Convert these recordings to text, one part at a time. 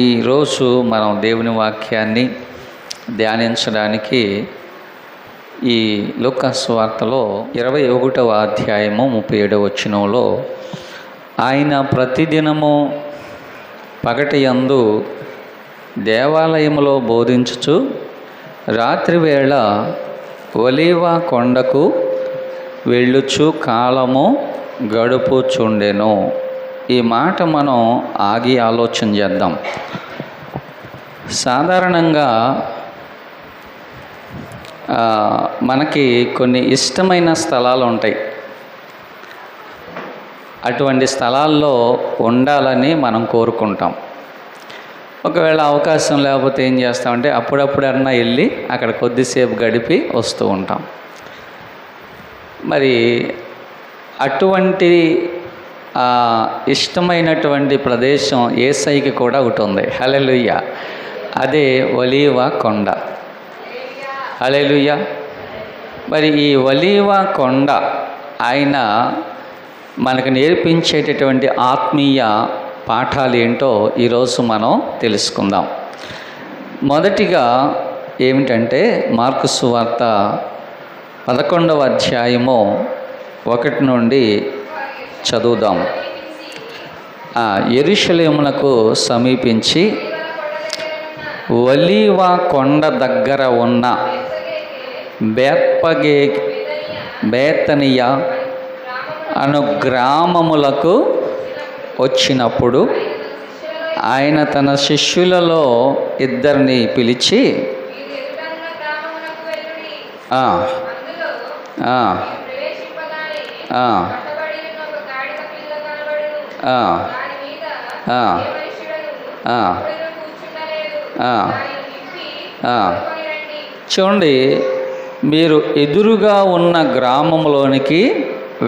ఈరోజు మనం దేవుని వాక్యాన్ని ధ్యానించడానికి ఈ లూకా సువార్తలో 21వ అధ్యాయము 37వ వచనంలో ఆయన ప్రతిదినము పగటియందు దేవాలయములో బోధించుచు రాత్రివేళ ఒలీవ కొండకు వెళ్ళుచు కాలము గడుపుచుండెను. ఈ మాట మనం ఆగి ఆలోచన చేద్దాం. సాధారణంగా మనకి కొన్ని ఇష్టమైన స్థలాలు ఉంటాయి. అటువంటి స్థలాల్లో ఉండాలని మనం కోరుకుంటాం. ఒకవేళ అవకాశం లేకపోతే ఏం చేస్తామంటే అప్పుడప్పుడన్నా వెళ్ళి అక్కడ కొద్దిసేపు గడిపి వస్తూ ఉంటాం. మరి అటువంటి ఇష్టమైనటువంటి ప్రదేశం యేసయ్యకి కూడా ఒకటి ఉంది. హల్లెలూయా. అదే ఒలీవ కొండ. హల్లెలూయా. మరి ఈ ఒలీవ కొండ ఆయన మనకు నేర్పించేటటువంటి ఆత్మీయ పాఠాలు ఏంటో ఈరోజు మనం తెలుసుకుందాం. మొదటిగా ఏమిటంటే మార్కు సువార్త 11వ అధ్యాయము 1 నుండి చదువుదాం. యెరూషలేమునకు సమీపించి ఒలీవ కొండ దగ్గర ఉన్న బేతనియ అను గ్రామములకు వచ్చినప్పుడు ఆయన తన శిష్యులలో 2 పిలిచి చూడండి, మీరు ఎదురుగా ఉన్న గ్రామంలోనికి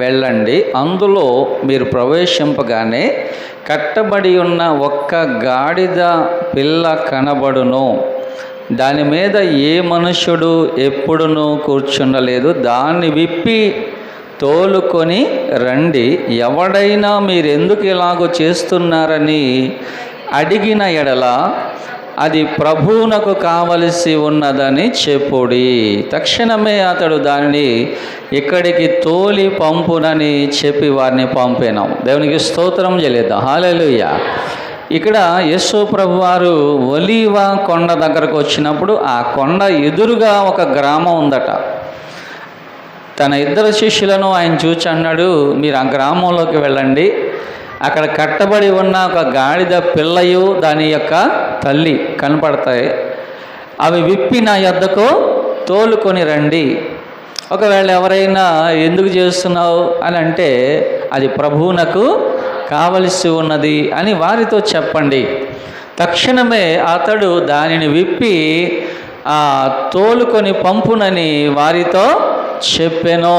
వెళ్ళండి, అందులో మీరు ప్రవేశింపగానే కట్టబడి ఉన్న ఒక్క గాడిద పిల్ల కనబడును, దాని మీద ఏ మనుష్యుడు ఎప్పుడునూ కూర్చుండలేదు, దాన్ని విప్పి తోలుకొని రండి, ఎవడైనా మీరెందుకు ఇలాగో చేస్తున్నారని అడిగిన ఎడల అది ప్రభువునకు కావలసి ఉన్నదని చెప్పుడి. తక్షణమే అతడు దానిని ఇక్కడికి తోలి పంపునని చెప్పి వారిని పంపాను. దేవునికి స్తోత్రం చేయలేదా? హల్లెలూయా. ఇక్కడ యేసు ప్రభు వారు ఒలీవ కొండ దగ్గరకు వచ్చినప్పుడు ఆ కొండ ఎదురుగా ఒక గ్రామం ఉందట. తన 2 శిష్యులను ఆయన చూచి అన్నాడు, మీరు ఆ గ్రామంలోకి వెళ్ళండి, అక్కడ కట్టబడి ఉన్న ఒక గాడిద పిల్లయు దాని యొక్క తల్లి కనపడతాయి, అవి విప్పి నా యొద్దకు తోలుకొని రండి. ఒకవేళ ఎవరైనా ఎందుకు చేస్తున్నావు అని అంటే అది ప్రభువునకు కావలసి ఉన్నది అని వారితో చెప్పండి. తక్షణమే అతడు దానిని విప్పి తోలుకొని పంపునని వారితో చెప్పెను.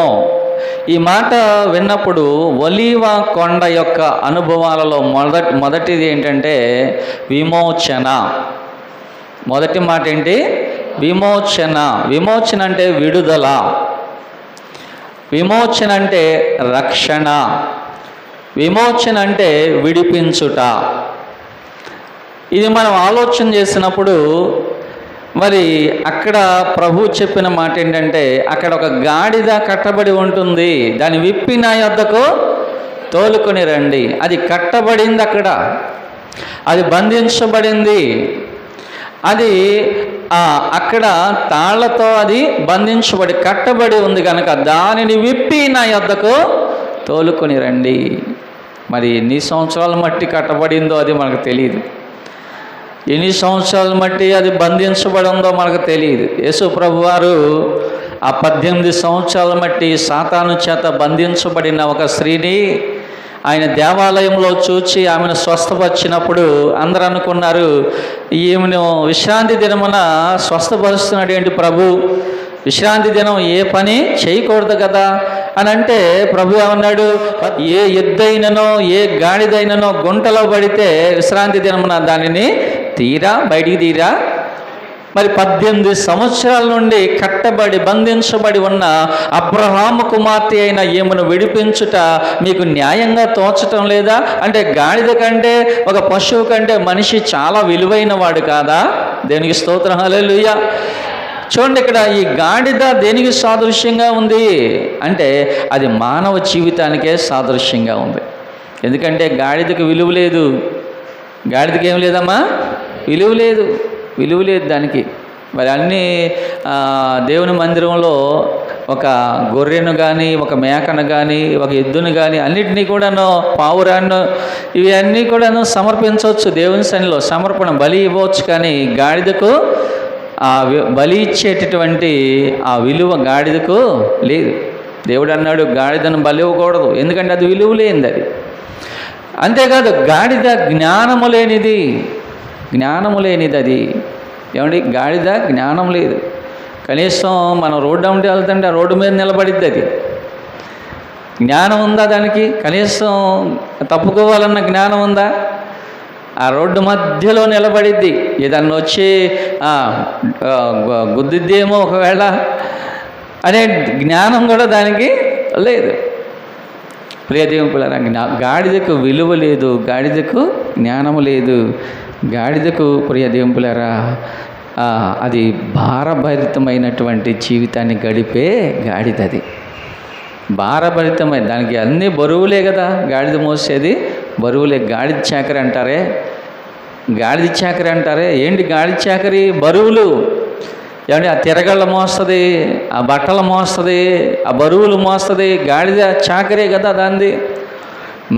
ఈ మాట విన్నప్పుడు ఒలీవ కొండ యొక్క అనుభవాలలో మొదటిది ఏంటంటే విమోచన. మొదటి మాట ఏంటి? విమోచన. విమోచన అంటే విడుదల, విమోచన అంటే రక్షణ, విమోచన అంటే విడిపించుట. ఇది మనం ఆలోచన చేసినప్పుడు మరి అక్కడ ప్రభు చెప్పిన మాట ఏంటంటే అక్కడ ఒక గాడిద కట్టబడి ఉంటుంది, దాన్ని విప్పి నా యొద్దకు తోలుకొని రండి. అది కట్టబడింది, అక్కడ అది బంధించబడింది, అది అక్కడ తాళ్లతో అది కట్టబడి ఉంది కనుక దానిని విప్పి నా యొద్దకు తోలుకొని రండి. మరి ఎన్ని సంవత్సరాల మట్టి కట్టబడిందో అది మనకు తెలియదు, ఎన్ని సంవత్సరాల మట్టి అది బంధించబడిందో మనకు తెలియదు. యేసు ప్రభు వారు 18 సంవత్సరాల మట్టి సాతాను చేత బంధించబడిన ఒక స్త్రీని ఆయన దేవాలయంలో చూచి ఆమెను స్వస్థపరిచినప్పుడు అందరూ అనుకున్నారు, ఈమెను విశ్రాంతి దినమున స్వస్థపరుస్తున్నాడు ఏంటి ప్రభు, విశ్రాంతి దినం ఏ పని చేయకూడదు కదా అని అంటే ప్రభు ఏమన్నాడు, ఏ ఎద్దైననో ఏ గాడిదైననో గుంటలో పడితే విశ్రాంతి దినమున దానిని బయటికి తీరా మరి 18 సంవత్సరాల నుండి కట్టబడి బంధించబడి ఉన్న అబ్రహాము కుమార్తె అయిన ఈమెను విడిపించుట మీకు న్యాయంగా తోచటం లేదా? అంటే గాడిద కంటే, ఒక పశువు కంటే మనిషి చాలా విలువైన వాడు కాదా? దేవునికి స్తోత్రం, హల్లెలూయా. చూడండి, ఇక్కడ ఈ గాడిద దేనికి సాదృశ్యంగా ఉంది అంటే అది మానవ జీవితానికే సాదృశ్యంగా ఉంది. ఎందుకంటే గాడిదకి విలువ లేదు. గాడిదకి ఏం లేదమ్మా? విలువ లేదు దానికి. మరి అన్నీ దేవుని మందిరంలో ఒక గొర్రెను కానీ, ఒక మేకను కానీ, ఒక ఎద్దును కానీ అన్నిటినీ కూడాను, పావురాన్ని, ఇవి అన్నీ కూడాను సమర్పించవచ్చు. దేవుని సన్నిధిలో సమర్పణ బలి ఇవ్వచ్చు. కానీ గాడిదకు ఆ బలి ఇచ్చేటటువంటి ఆ విలువ గాడిదకు లేదు. దేవుడు అన్నాడు గాడిదను బలి ఇవ్వకూడదు, ఎందుకంటే అది విలువ లేనిది. అది అంతేకాదు గాడిద జ్ఞానము లేనిది అది. ఏమండి, గాడిద జ్ఞానం లేదు. కనీసం మనం రోడ్డు ఉంటే వెళ్తుంటే ఆ రోడ్డు మీద నిలబడిద్ది. అది జ్ఞానం ఉందా దానికి? కనీసం తప్పుకోవాలన్న జ్ఞానం ఉందా? ఆ రోడ్డు మధ్యలో నిలబడిద్ది. ఏదన్నా వచ్చి గుద్దిద్దేమో ఒకవేళ అనే జ్ఞానం కూడా దానికి లేదు. ప్రియదేవుని పిల్లరా, గాడిదకు విలువ లేదు, గాడిదకు జ్ఞానము లేదు. గాడిదకు ప్రియదేవుని పిల్లరా అది భారభరితమైనటువంటి జీవితాన్ని గడిపే గాడిదది. భారభరితమైన, దానికి అన్నీ బరువులే కదా గాడిద మోసేది, బరువులే. గాడిద చాకరీ అంటారే. ఏంటి గాడిద చాకరీ? బరువులు. ఏమంటే ఆ తిరగళ్ళ మోస్తుంది, ఆ బట్టలు మోస్తుంది, ఆ బరువులు మోస్తుంది. గాడిద చాకరీ కదా దాంది.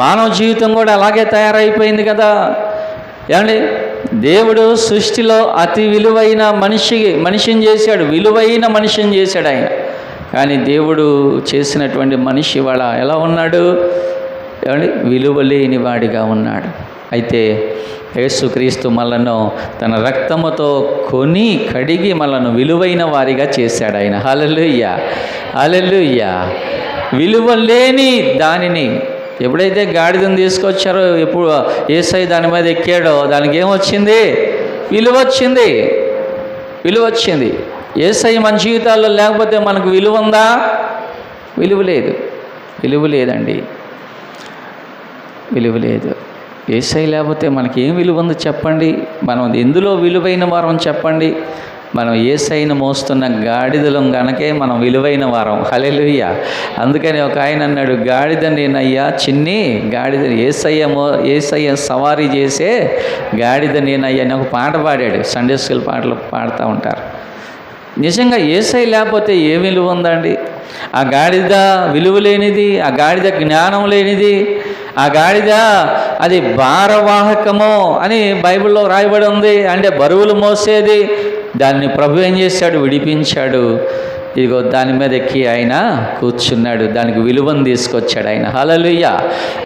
మానవ జీవితం కూడా అలాగే తయారైపోయింది కదా. ఏమండి, దేవుడు సృష్టిలో అతి విలువైన మనిషిని చేశాడు, విలువైన మనిషిని చేశాడు ఆయన. కానీ దేవుడు చేసినటువంటి మనిషి వాళ్ళ ఎలా ఉన్నాడు? ఏమండి, విలువ లేని వాడిగా ఉన్నాడు. అయితే యేసుక్రీస్తు మనలను తన రక్తముతో కొని కడిగి మనలను విలువైన వారిగా చేశాడు ఆయన. హల్లెలూయా, హల్లెలూయా. విలువ లేని దానిని ఎప్పుడైతే గాడిదను తీసుకొచ్చారో, ఎప్పుడు యేసయ్య దాని మీద ఎక్కాడో దానికి ఏమొచ్చింది? విలువ వచ్చింది. యేసయ్య మన జీవితాల్లో లేకపోతే మనకు విలువ ఉందా? విలువ లేదండి. విలువ లేదు. యేసయ్య లేకపోతే మనకి ఏం విలువ ఉంది చెప్పండి? మనం ఎందులో విలువైన వారం చెప్పండి? మనం యేసయ్యను మోస్తున్న గాడిదలం గనకే మనం విలువైన వారం. హల్లెలూయా. అందుకని ఒక ఆయన అన్నాడు, గాడిద నేనయ్యా చిన్ని గాడిద, యేసయ్య సవారీ చేసే గాడిద నేనయ్యా అని ఒక పాట పాడాడు. సండే స్కూల్ పాటలు పాడుతూ ఉంటారు. నిజంగా యేసయ్య లేకపోతే ఏ విలువ ఉందండి? ఆ గాడిద విలువ లేనిది, ఆ గాడిద జ్ఞానం లేనిది, ఆ గాడిద అది భారవాహకము అని బైబిల్లో రాయబడి ఉంది. అంటే బరువులు మోసేది. దాన్ని ప్రభు ఏం చేశాడు? విడిపించాడు. ఇదిగో దాని మీద ఎక్కి ఆయన కూర్చున్నాడు, దానికి విలువను తీసుకొచ్చాడు ఆయన. హల్లెలూయా.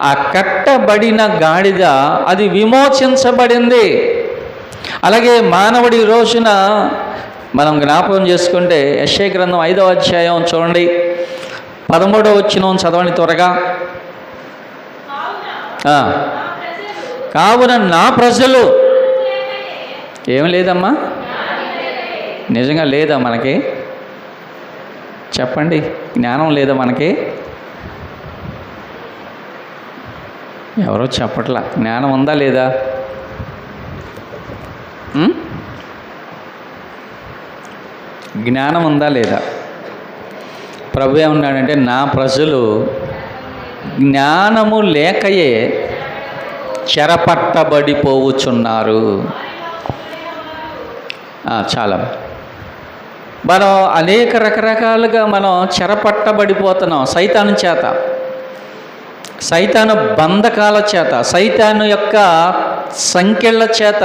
ఆ కట్టబడిన గాడిద అది విమోచించబడింది. అలాగే మానవుడి రోజున మనం జ్ఞాపకం చేసుకుంటే యెషయా గ్రంథం 5వ అధ్యాయం చూడండి, 13వ వచనం చదవండి త్వరగా. కావున నా ప్రజలు ఏం లేదమ్మా? నిజంగా లేదా మనకి? చెప్పండి, జ్ఞానం లేదా మనకి? ఎవరో చెప్పట్లా. జ్ఞానం ఉందా లేదా? జ్ఞానం ఉందా లేదా? ప్రభు ఏమన్నాడంటే, నా ప్రజలు జ్ఞానము లేకయే చెరపట్టబడిపోవుచున్నారు. చాలా మనం అనేక రకరకాలుగా మనం చెరపట్టబడిపోతున్నాం సైతాను చేత, సైతాను బంధకాల చేత, సైతాను యొక్క సంకెళ్ళ చేత.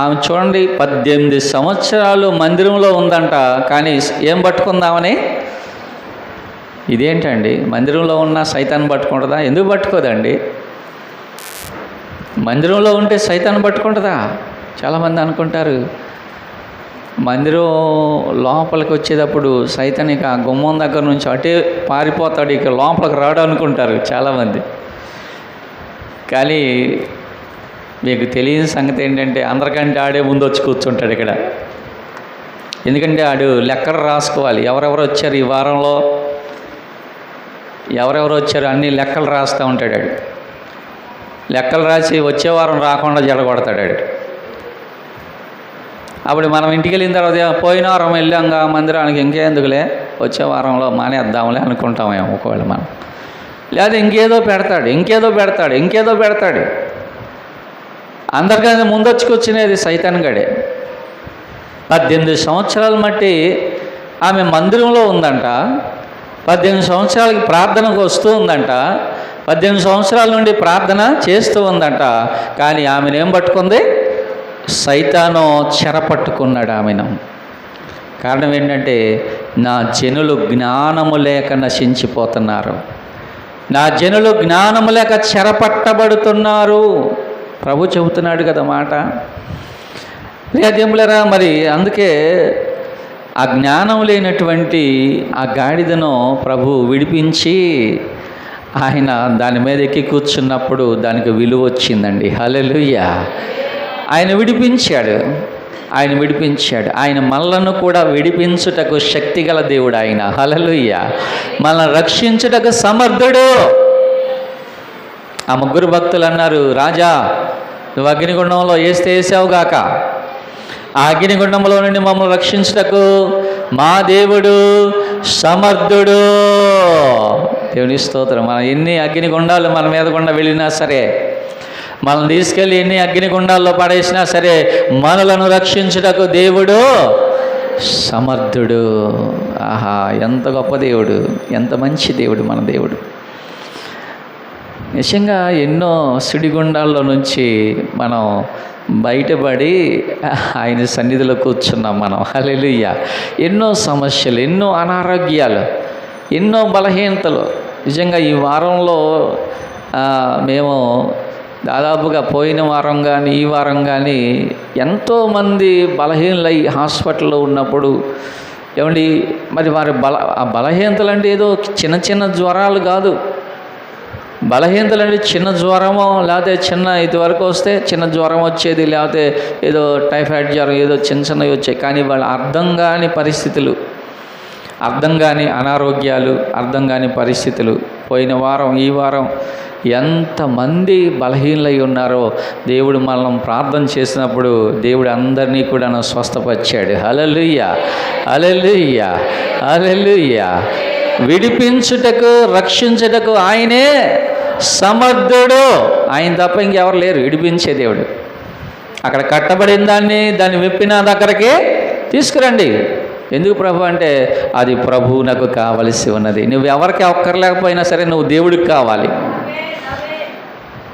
ఆమె చూడండి, 18 సంవత్సరాలు మందిరంలో ఉందంట. కానీ ఏం పట్టుకుందామని? ఇదేంటండి, మందిరంలో ఉన్న సైతాన్ని పట్టుకుంటుందా? ఎందుకు పట్టుకోదండి? మందిరంలో ఉంటే సైతాన్ని పట్టుకుంటుందా? చాలామంది అనుకుంటారు. మందిరం లోపలికి వచ్చేటప్పుడు సైతాన్ ఇక గుమ్మం దగ్గర నుంచి అటే పారిపోతాడు, ఇక లోపలికి రాడు అనుకుంటారు చాలామంది. కానీ మీకు తెలియని సంగతి ఏంటంటే అందరికంటే ఆడే ముందు వచ్చి కూర్చుంటాడు ఇక్కడ. ఎందుకంటే ఆడు లెక్కలు రాసుకోవాలి. ఎవరెవరు వచ్చారు ఈ వారంలో, ఎవరెవరు వచ్చారు అన్ని లెక్కలు రాస్తూ ఉంటాడు ఆడు. లెక్కలు రాసి వచ్చే వారం రాకుండా జడగొడతాడు ఆడు. అప్పుడు మనం ఇంటికి వెళ్ళిన తర్వాత పోయిన వారం వెళ్ళాంగా మందిరానికి, ఇంకేందుకులే వచ్చే వారంలో మానేద్దాంలే అనుకుంటామేమో ఒకవేళ మనం. లేదా ఇంకేదో పెడతాడు. అందరికన్నా ముందొచ్చుకొచ్చినది సైతాన్ గడే. 18 సంవత్సరాలు మట్టి ఆమె మందిరంలో ఉందంట. 18 సంవత్సరాలకి ప్రార్థనకు వస్తూ ఉందంట. 18 సంవత్సరాల నుండి ప్రార్థన చేస్తూ ఉందంట. కానీ ఆమెను ఏం పట్టుకుంది? సైతాను చెరపట్టుకున్నాడు ఆమెను. కారణం ఏంటంటే, నా జనులు జ్ఞానము లేక నశించిపోతున్నారు, నా జనులు జ్ఞానము లేక చెరపట్టబడుతున్నారు. ప్రభు చెబుతున్నాడు కదా మాట. లేదేములరా మరి అందుకే ఆ జ్ఞానం లేనటువంటి ఆ గాడిదను ప్రభు విడిపించి ఆయన దాని మీద ఎక్కి కూర్చున్నప్పుడు దానికి విలువ వచ్చిందండి. హల్లెలూయా. ఆయన విడిపించాడు. ఆయన మనలను కూడా విడిపించుటకు శక్తిగల దేవుడు ఆయన. హల్లెలూయా. మనల్ని రక్షించుటకు సమర్థుడు. ఆ ముగ్గురు భక్తులు అన్నారు, రాజా నువ్వు అగ్నిగుండంలో వేసావుగాక, ఆ అగ్నిగుండంలో నుండి మమ్మల్ని రక్షించుటకు మా దేవుడు సమర్థుడు. దేవుని స్తోత్రం. మనం ఎన్ని అగ్నిగుండాలు మన మీద గుండా వెళ్ళినా సరే, మనం తీసుకెళ్ళి ఎన్ని అగ్నిగుండాల్లో పడేసినా సరే, మనలను రక్షించుటకు దేవుడు సమర్థుడు. ఆహా, ఎంత గొప్ప దేవుడు, ఎంత మంచి దేవుడు మన దేవుడు. నిజంగా ఎన్నో సుడిగుండాల్లో నుంచి మనం బయటపడి ఆయన సన్నిధిలో కూర్చున్నాం మనం. హల్లెలూయా. ఎన్నో సమస్యలు, ఎన్నో అనారోగ్యాలు, ఎన్నో బలహీనతలు. నిజంగా ఈ వారంలో మేము దాదాపుగా పోయిన వారం కానీ ఈ వారం కానీ ఎంతోమంది బలహీనలై హాస్పిటల్లో ఉన్నప్పుడు, ఏమండి మరి వారి ఆ బలహీనతలు అంటే ఏదో చిన్న చిన్న జ్వరాలు కాదు. బలహీనతలు అంటే చిన్న జ్వరమో, లేకపోతే ఇదివరకు వస్తే చిన్న జ్వరం వచ్చేది, లేకపోతే ఏదో టైఫాయిడ్ జ్వరం, ఏదో చిన్నవి వచ్చాయి. కానీ వాళ్ళ అర్థం కాని పరిస్థితులు, అర్థం కాని అనారోగ్యాలు, అర్థం కాని పరిస్థితులు. పోయిన వారం ఈ వారం ఎంతమంది బలహీనలై ఉన్నారో దేవుడు మనం ప్రార్థన చేసినప్పుడు దేవుడు అందరినీ కూడా స్వస్థపరిచాడు. హల్లెలూయా, హల్లెలూయా, హల్లెలూయా. విడిపించుటకు, రక్షించుటకు ఆయనే సమర్థుడు. ఆయన తప్ప ఇంకెవరు లేరు విడిపించే దేవుడు. అక్కడ కట్టబడిన దాన్ని విప్పిన దగ్గరకే తీసుకురండి. ఎందుకు ప్రభు అంటే అది ప్రభువునకు కావలసి ఉన్నది. నువ్వు ఎవరికి ఒక్కర్లేకపోయినా సరే నువ్వు దేవుడికి కావాలి.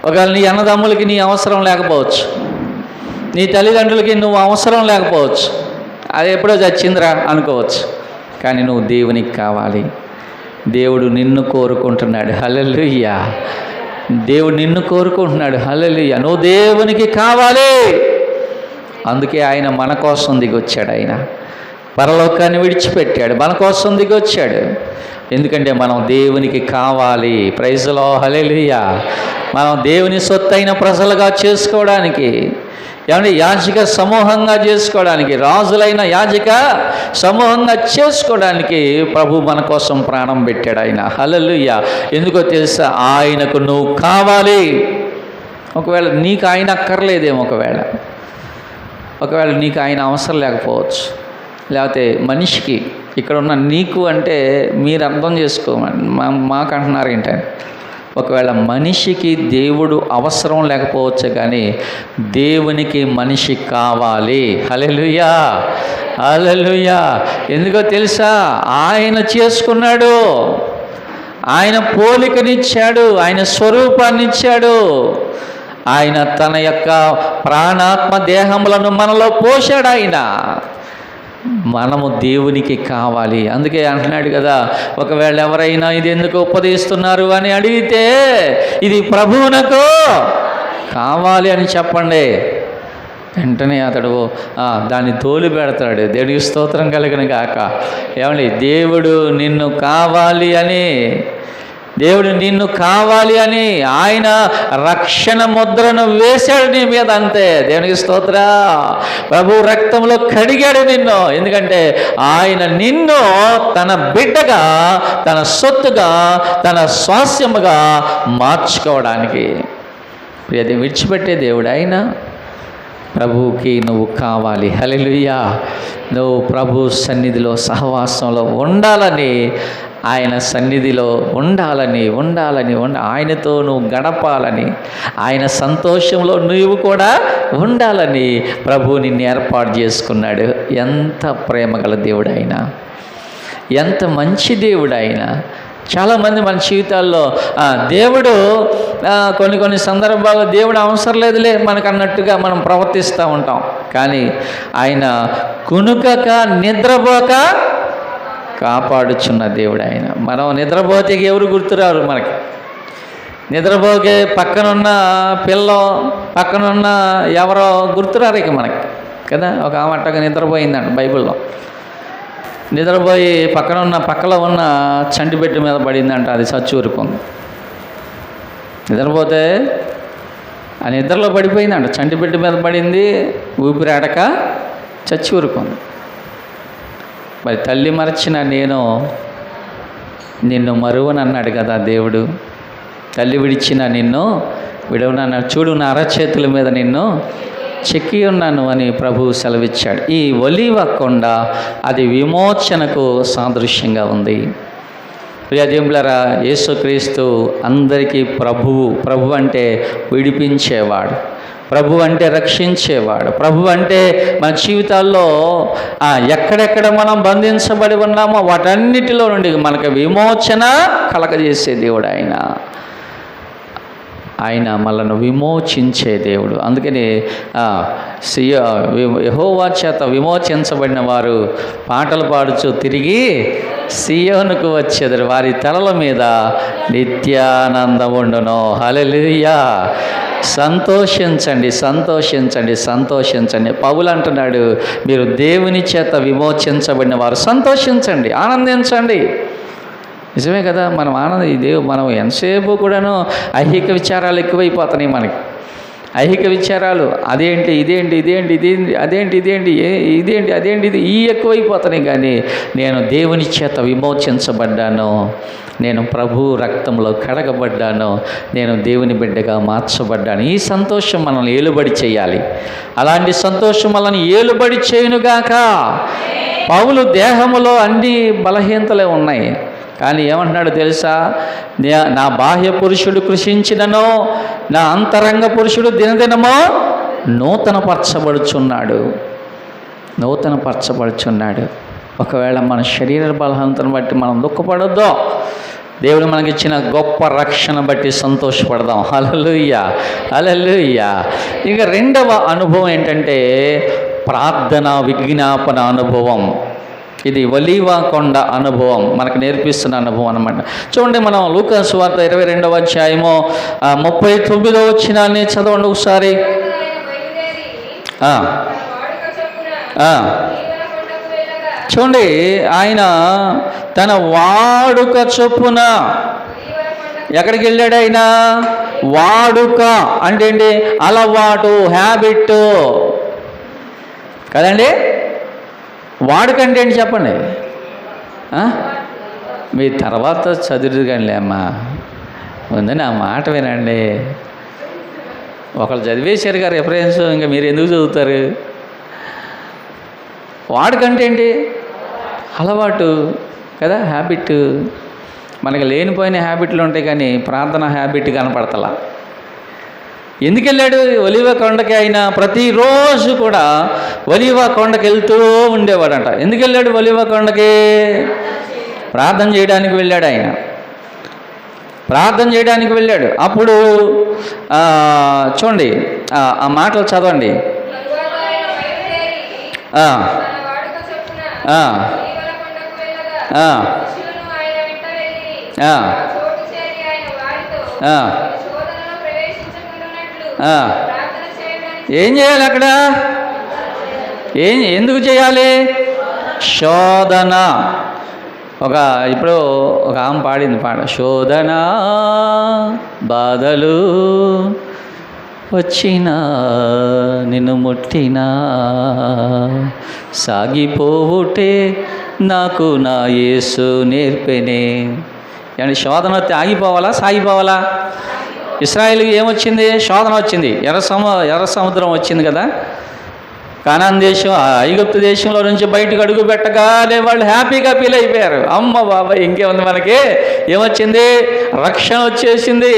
ఒకవేళ నీ అన్నదమ్ములకి నీ అవసరం లేకపోవచ్చు, నీ తల్లిదండ్రులకి నువ్వు అవసరం లేకపోవచ్చు, అది ఎప్పుడో చచ్చిందిరా అనుకోవచ్చు. కానీ నువ్వు దేవునికి కావాలి. దేవుడు నిన్ను కోరుకుంటున్నాడు. హల్లెలూయా. దేవుడు నిన్ను కోరుకుంటున్నాడు. హల్లెలూయా. నువ్వు దేవునికి కావాలి. అందుకే ఆయన మన కోసం దిగొచ్చాడు. ఆయన పరలోకాన్ని విడిచిపెట్టాడు, మన కోసం దిగొచ్చాడు. ఎందుకంటే మనం దేవునికి కావాలి. Praise the Lord. హల్లెలూయా. మనం దేవుని సొత్తైన ప్రజలుగా చేసుకోవడానికి, ఏమంటే యాజక సమూహంగా చేసుకోవడానికి, రాజులైన యాజక సమూహంగా చేసుకోవడానికి ప్రభు మన కోసం ప్రాణం పెట్టాడు ఆయన. హల్లెలూయా. ఎందుకో తెలుసా? ఆయనకు నువ్వు కావాలి. ఒకవేళ నీకు ఆయన అక్కర్లేదేమో, ఒకవేళ నీకు ఆయన అవసరం లేకపోవచ్చు. లేకపోతే మనిషికి ఇక్కడ ఉన్న నీకు అంటే మీరు అర్థం చేసుకోమని మాకు అంటున్నారు ఏంటంటే, ఒకవేళ మనిషికి దేవుడు అవసరం లేకపోవచ్చు, కానీ దేవునికి మనిషి కావాలి. హల్లెలూయా, హల్లెలూయా. ఎందుకో తెలుసా? ఆయన చేసుకున్నాడు, ఆయన పోలికనిచ్చాడు, ఆయన స్వరూపాన్ని ఇచ్చాడు. ఆయన తన యొక్క ప్రాణాత్మ దేహములను మనలో పోశాడు. ఆయన మనము దేవునికి కావాలి. అందుకే అంటున్నాడు కదా, ఒకవేళ ఎవరైనా ఇది ఎందుకు ఉపదేశిస్తున్నారు అని అడిగితే ఇది ప్రభువునకు కావాలి అని చెప్పండి. వెంటనే అతడు దాన్ని తోలు పెడతాడు. దేవుడికి స్తోత్రం కలిగిన గాక. ఏమండి, దేవుడు నిన్ను కావాలి అని దేవుడు నిన్ను కావాలి అని ఆయన రక్షణ ముద్రను వేశాడు నీ మీద, అంతే. దేవునికి స్తోత్ర. ప్రభు రక్తంలో కడిగాడు నిన్ను. ఎందుకంటే ఆయన నిన్ను తన బిడ్డగా, తన సొత్తుగా, తన స్వాస్యముగా మార్చుకోవడానికి. అది విడిచిపెట్టే దేవుడు ఆయన. ప్రభువుకి నువ్వు కావాలి. హల్లెలూయా. నువ్వు ప్రభు సన్నిధిలో సహవాసంలో ఉండాలని, ఆయన సన్నిధిలో ఉండాలని, ఆయనతో నువ్వు గడపాలని, ఆయన సంతోషంలో నువ్వు కూడా ఉండాలని ప్రభు నిన్ను ఏర్పాటు చేసుకున్నాడు. ఎంత ప్రేమ గల దేవుడు ఆయన, ఎంత మంచి దేవుడు ఆయన. చాలామంది మన జీవితాల్లో దేవుడు కొన్ని సందర్భాల్లో దేవుడు అవసరం లేదులే మనకు అన్నట్టుగా మనం ప్రవర్తిస్తూ ఉంటాం. కానీ ఆయన కునుకక నిద్రపోక కాపాడుచున్న దేవుడు ఆయన. మనం నిద్రపోతే ఎవరు గుర్తురారు మనకి. నిద్రపోకే పక్కనున్న పిల్ల, పక్కనున్న ఎవరో గుర్తురారు ఇక మనకి కదా. ఒక ఆమె అట్టగా నిద్రపోయిందంట బైబిల్లో. నిద్రపోయి పక్కలో ఉన్న చంటిబెట్టు మీద పడిందంట, అది చచ్చి ఊరుకుంది. నిద్రపోతే ఆ నిద్రలో పడిపోయిందంట, చంటిబెట్టు మీద పడింది, ఊపిరాడక చచ్చి ఊరుకుంది. మరి తల్లి మరచిన నేను నిన్ను మరువనన్నాడు కదా దేవుడు. తల్లి విడిచిన నిన్ను విడవనన్నాడు. చూడు, నా అరచేతుల మీద నిన్ను చెక్కి ఉన్నాను అని ప్రభువు సెలవిచ్చాడు. ఈ ఒలీవ కొండ అది విమోచనకు సాదృశ్యంగా ఉంది. ప్రియదేవులారా, యేసుక్రీస్తు అందరికీ ప్రభు అంటే విడిపించేవాడు, ప్రభు అంటే రక్షించేవాడు, ప్రభు అంటే మన జీవితాల్లో ఎక్కడెక్కడ మనం బంధించబడి ఉన్నామో వాటన్నిటిలో నుండి మనకు విమోచన కలగజేసే దేవుడు ఆయన. ఆయన మనల్ని విమోచించే దేవుడు. అందుకని యెహోవా చేత విమోచించబడిన వారు పాటలు పాడుచు తిరిగి సియోనుకు వచ్చేదరు, వారి తలల మీద నిత్యానందం ఉండును. హల్లెలూయా. సంతోషించండి, సంతోషించండి, సంతోషించండి. పౌలు అంటున్నాడు, మీరు దేవుని చేత విమోచించబడిన వారు సంతోషించండి, ఆనందించండి. నిజమే కదా. మనం మనం ఎంతసేపు కూడాను ఐహిక విచారాలు ఎక్కువైపోతున్నాయి మనకి. ఐహిక విచారాలు అదేంటి ఇది ఈ ఎక్కువైపోతున్నాయి. కానీ నేను దేవుని చేత విమోచించబడ్డాను, నేను ప్రభు రక్తంలో కడగబడ్డాను, నేను దేవుని బిడ్డగా మార్చబడ్డాను. ఈ సంతోషం మనల్ని ఏలుబడి చేయాలి. అలాంటి సంతోషం మనల్ని ఏలుబడి చేయునుగాక. పౌలు దేహములో అన్ని బలహీనతలే ఉన్నాయి, కానీ ఏమంటున్నాడు తెలుసా? నా బాహ్య పురుషుడు కృషించిననో నా అంతరంగ పురుషుడు దినదినమో నూతనపరచబడుచున్నాడు. ఒకవేళ మన శరీర బలహీనతను బట్టి మనం దుఃఖపడొద్దు. దేవుడు మనకిచ్చిన గొప్ప రక్షణ బట్టి సంతోషపడదాం. హల్లెలూయా, హల్లెలూయా. ఇక రెండవ అనుభవం ఏంటంటే ప్రార్థన విజ్ఞాపన అనుభవం. ఇది ఒలీవ కొండ అనుభవం మనకు నేర్పిస్తున్న అనుభవం అన్నమాట. చూడండి, మనం లూకా సువార్త 22వ అధ్యాయము 39వ వచనాన్ని చదవండి ఒకసారి. చూడండి, ఆయన తన వాడుక చొప్పున ఎక్కడికి వెళ్ళాడు? ఆయన వాడుక అంటే ఏంటి? అలవాటు, హ్యాబిట్ కదండి. వాడుకంటే ఏంటి చెప్పండి? మీ తర్వాత చదువుదు కానీ అమ్మా, ఉందని ఆ మాట వినండి. ఒకళ్ళు చదివేశారు గారు రెఫరెన్స్, ఇంకా మీరు ఎందుకు చదువుతారు? వాడుకంటే ఏంటి? అలవాటు కదా, హ్యాబిట్. మనకి లేనిపోయిన హ్యాబిట్లు ఉంటాయి, కానీ ప్రార్థన హ్యాబిట్ కనపడతలా. ఎందుకు వెళ్ళాడు ఒలీవ కొండకి? ఆయన ప్రతిరోజు కూడా ఒలీవ కొండకి వెళ్తూ ఉండేవాడంట. ఎందుకు వెళ్ళాడు ఒలీవ కొండకి? ప్రార్థన చేయడానికి వెళ్ళాడు. ఆయన ప్రార్థన చేయడానికి వెళ్ళాడు. అప్పుడు చూడండి, ఆ మాటలు చదవండి. ఏం చేయాలి అక్కడ? ఎందుకు చేయాలి? శోధన. ఇప్పుడు ఒక ఆమె పాడింది పాట, శోధన బాధలు వచ్చినా నిన్ను ముట్టినా సాగిపోవుటే నాకు నా యేసు నేర్పెనే. అంటే శోధన వస్తే ఆగిపోవాలా సాగిపోవాలా? ఇశ్రాయేలుకి ఏమొచ్చింది? శోధన వచ్చింది. ఎర్ర సముద్రం వచ్చింది కదా. కానాన్ దేశం, ఐగుప్తు దేశంలో నుంచి బయటకు అడుగు పెట్టగానే వాళ్ళు హ్యాపీగా ఫీల్ అయిపోయారు. అమ్మ బాబాయ్ ఇంకేముంది మనకి, ఏమొచ్చింది? రక్షణ వచ్చేసింది.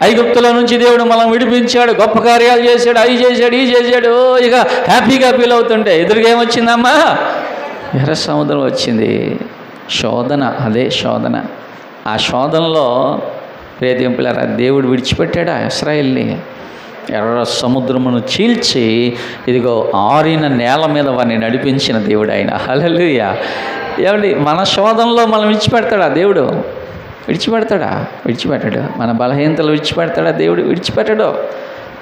ఐగుప్తులో నుంచి దేవుడు మనం విడిపించాడు, గొప్ప కార్యాలు చేశాడు, అవి చేశాడు, ఈ చేశాడు. ఇక హ్యాపీగా ఫీల్ అవుతుంటే ఎదురుగా ఏమొచ్చిందమ్మా? ఎర్ర సముద్రం వచ్చింది. శోధన, అదే శోధన. ఆ శోధనలో ప్రియదేవులారా దేవుడు విడిచిపెట్టాడు ఇశ్రాయేల్ని. ఎర్ర సముద్రమును చీల్చి ఇదిగో ఆరిన నేల మీద వారిని నడిపించిన దేవుడు ఆయన. హల్లెలూయా. ఏమండి, మన శోధనలో మనం విడిచిపెడతాడా దేవుడు? విడిచిపెట్టాడు. మన బలహీనతలు విడిచిపెడతాడా దేవుడు? విడిచిపెట్టడు.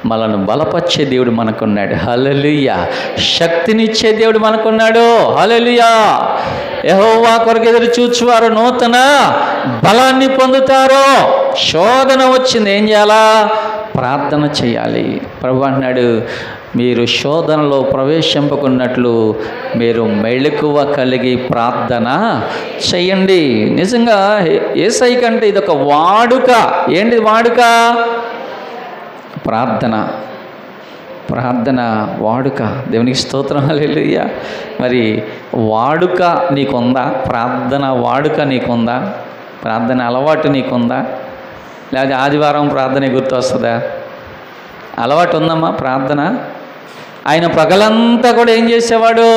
మనల్ని బలపరిచే దేవుడు మనకున్నాడు. హల్లెలూయా. శక్తినిచ్చే దేవుడు మనకున్నాడు. హల్లెలూయా. యెహోవా కొరకు ఎదురు చూచువారు నూతన బలాన్ని పొందుతారు. శోధన వచ్చింది, ఏం చేయాలా? ప్రార్థన చేయాలి. ప్రభు అంటున్నాడు, మీరు శోధనలో ప్రవేశింపకున్నట్లు మీరు మెళకువ కలిగి ప్రార్థన చేయండి. నిజంగా యేసయ్య కంటే ఇదొక వాడుక. ఏంటి వాడుక? ప్రార్థన వాడుక. దేవునికి స్తోత్రం. హల్లెలూయా. మరి వాడుక నీకుందా? ప్రార్థన వాడుక నీకుందా? ప్రార్థన అలవాటు నీకుందా? లేకపోతే ఆదివారం ప్రార్థన గుర్తు వస్తుందా? అలవాటు ఉందమ్మా ప్రార్థన. ఆయన పగలంతా కూడా ఏం చేసేవాడు?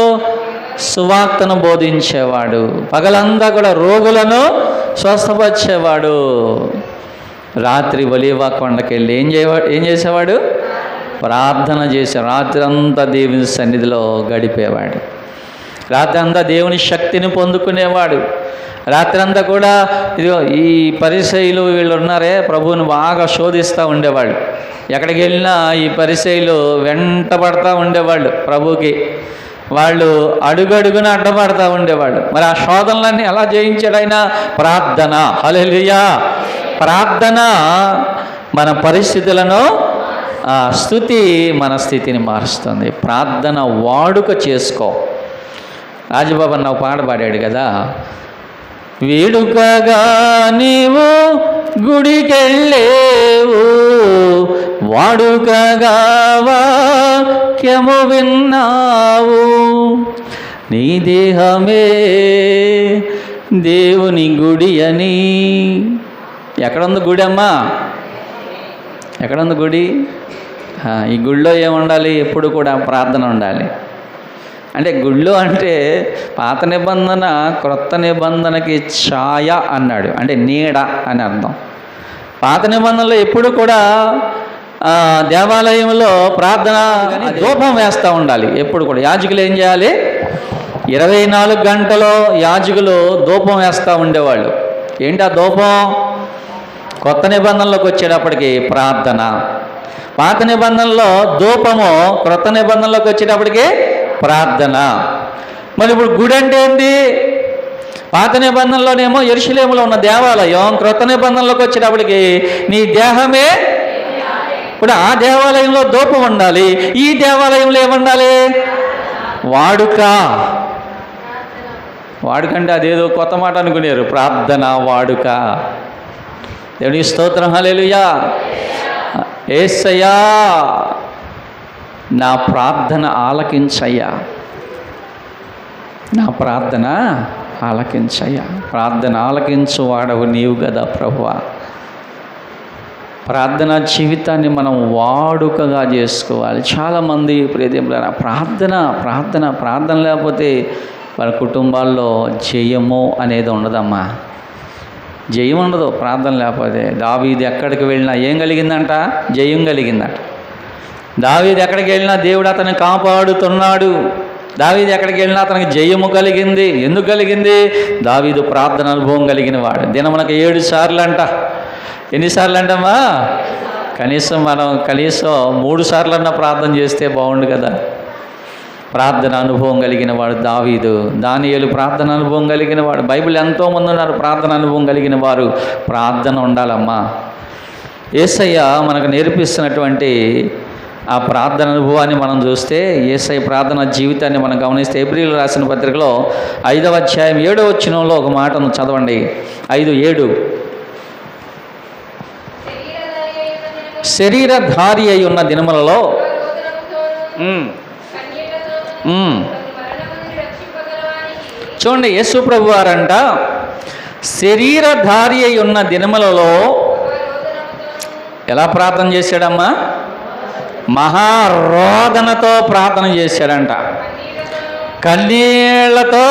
సువార్తను బోధించేవాడు. పగలంతా కూడా రోగులను స్వస్థపరిచేవాడు. రాత్రి ఒలీవ కొండకి వెళ్ళి ఏం చేసేవాడు? ప్రార్థన చేసే. రాత్రి అంతా దేవుని సన్నిధిలో గడిపేవాడు. రాత్రి అంతా దేవుని శక్తిని పొందుకునేవాడు. రాత్రంతా కూడా ఇదిగో ఈ పరిసయ్యులు వీళ్ళు ఉన్నారే, ప్రభువుని బాగా శోధిస్తూ ఉండేవాళ్ళు. ఎక్కడికి వెళ్ళినా ఈ పరిసయ్యులు వెంటబడతా ఉండేవాళ్ళు ప్రభువుకి. వాళ్ళు అడుగడుగున అడ్డపడతా ఉండేవాళ్ళు. మరి ఆ శోధనలన్నీ ఎలా జయించాడు ఆయన? ప్రార్థన. హల్లెలూయా. ప్రార్థన మన పరిస్థితులను, స్తుతి మన స్థితిని మారుస్తుంది. ప్రార్థన వాడుక చేసుకో. రాజబాబు అన్న పాట పాడాడు కదా, వేడుకగా నీవు గుడికెళ్ళేవు, వాడుకగా వాక్యము విన్నావు, నీ దేహమే దేవుని గుడి అని. ఎక్కడుంది గుడి అమ్మా? ఎక్కడుంది గుడి? ఈ గుడిలో ఏముండాలి? ఎప్పుడు కూడా ప్రార్థన ఉండాలి. అంటే గుళ్ళు అంటే పాత నిబంధన క్రొత్త నిబంధనకి ఛాయ అన్నాడు, అంటే నీడ అని అర్థం. పాత నిబంధనలో ఎప్పుడు కూడా దేవాలయంలో ప్రార్థన ధూపం వేస్తూ ఉండాలి. ఎప్పుడు కూడా యాజకులు ఏం చేయాలి? 24 గంటలు యాజకులు ధూపం వేస్తూ ఉండేవాళ్ళు. ఏంటి ఆ ధూపం? కొత్త నిబంధనలోకి వచ్చేటప్పటికి ప్రార్థన. పాత నిబంధనలో ధూపము, క్రొత్త నిబంధనలోకి వచ్చేటప్పటికి ప్రార్థన. మరి ఇప్పుడు గుడి అంటే ఏంటి? పాత నిబంధనలోనేమో యెరూషలేములో ఉన్న దేవాలయం, క్రొత్త నిబంధనలోకి వచ్చేటప్పటికి నీ దేహమే. ఇప్పుడు ఆ దేవాలయంలో ధూపం ఉండాలి, ఈ దేవాలయంలో ఏముండాలి? వాడుక. వాడుకంటే అదేదో కొత్త మాట అనుకునేరు. ప్రార్థన వాడుక. దేవునికి స్తోత్రం. హల్లెలూయా. యేసయ్యా నా ప్రార్థన ఆలకించయ్యా, నా ప్రార్థన ఆలకించయ్యా. ప్రార్థన ఆలకించు వాడవు నీవు కదా ప్రభువా. ప్రార్థనా జీవితాన్ని మనం వాడుకగా చేసుకోవాలి. చాలామంది ప్రియదేవులారా ప్రార్థన లేకపోతే వాళ్ళ కుటుంబాల్లో జయము అనేది ఉండదమ్మా. జయం ఉండదు ప్రార్థన లేకపోతే. దావీదు ఎక్కడికి వెళ్ళినా ఏం కలిగిందంట? జయం కలిగిందంట. దావీదు ఎక్కడికి వెళ్ళినా దేవుడు అతన్ని కాపాడుతున్నాడు. దావీదు ఎక్కడికి వెళ్ళినా అతనికి జయము కలిగింది. ఎందుకు కలిగింది? దావీదు ప్రార్థన అనుభవం కలిగిన వాడు. దినమునకు 7 సార్లు అంట. ఎన్నిసార్లు అంటమ్మా? కనీసం 3 సార్లు అన్నా ప్రార్థన చేస్తే బాగుండు కదా. ప్రార్థన అనుభవం కలిగిన వాడు దావీదు, దానియేలు ప్రార్థన అనుభవం కలిగిన వాడు. బైబిల్ ఎంతోమంది ఉన్నారు ప్రార్థన అనుభవం కలిగిన వారు. ప్రార్థన ఉండాలమ్మా. యేసయ్య మనకు నేర్పిస్తున్నటువంటి ఆ ప్రార్థన అనుభవాన్ని మనం చూస్తే, యేసయ్య ప్రార్థన జీవితాన్ని మనం గమనిస్తే, ఏప్రిల్ రాసిన పత్రికలో 5వ అధ్యాయం 7వ వచనంలో ఒక మాటను చదవండి. 5:7 శరీరధారి అయి ఉన్న దినములలో చూడండి, యేసు ప్రభు వారంట శరీరధారి అయి ఉన్న దినములలో ఎలా ప్రార్థన చేశాడమ్మా? మహారోదనతో ప్రార్థన చేశాడంట. కన్నీళ్లతో,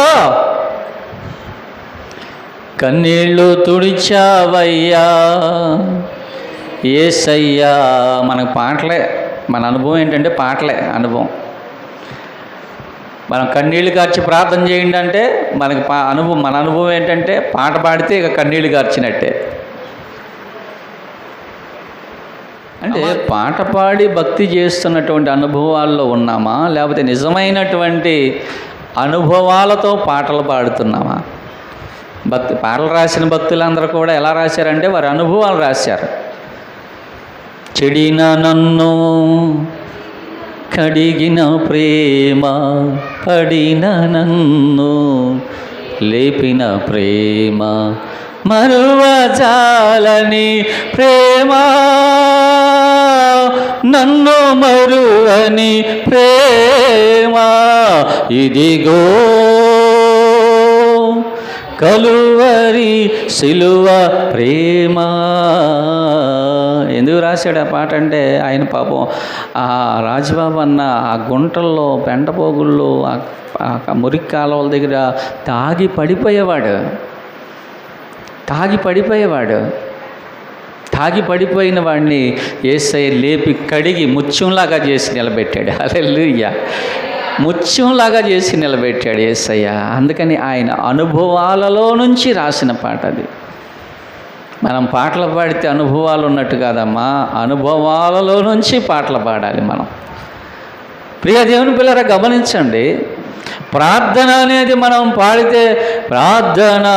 కన్నీళ్ళు తుడిచావయ్యా యేసయ్యా. మనకు పాటలే, మన అనుభవం ఏంటంటే పాటలే అనుభవం. మనం కన్నీళ్ళు కార్చి ప్రార్థన చేయండి అంటే మనకి మన అనుభవం ఏంటంటే పాట పాడితే ఇక కన్నీళ్ళు కార్చినట్టే. అంటే పాట పాడి భక్తి చేస్తున్నటువంటి అనుభవాల్లో ఉన్నామా, లేకపోతే నిజమైనటువంటి అనుభవాలతో పాటలు పాడుతున్నామా? పాటలు రాసిన భక్తులందరూ కూడా ఎలా రాశారంటే వారి అనుభవాలు రాశారు. చెడిన నన్ను కడిగిన ప్రేమ, పడిన నన్ను లేపిన ప్రేమ, మరువజాలని ప్రేమ, నన్ను మరువని ప్రేమ, ఇదిగో కలువరి సిలువ ప్రేమ. ఎందుకు రాశాడు ఆ పాట అంటే, ఆయన పాపం ఆ రాజబాబు అన్న ఆ గుంటల్లో, పెంటపోగుల్లో, ఆ మురికి కాలువల దగ్గర తాగి పడిపోయిన వాడిని యేసయ్య లేపి కడిగి ముత్యంలాగా చేసి నిలబెట్టాడు. హల్లెలూయా. ముత్యంలాగా చేసి నిలబెట్టాడు యేసయ్య. అందుకని ఆయన అనుభవాలలో నుంచి రాసిన పాట అది. మనం పాటలు పాడితే అనుభవాలు ఉన్నట్టు కాదమ్మా, అనుభవాలలో నుంచి పాటలు పాడాలి మనం. ప్రియ దేవుని పిల్లరా, గమనించండి, ప్రార్థన అనేది మనం పాడితే, ప్రార్థన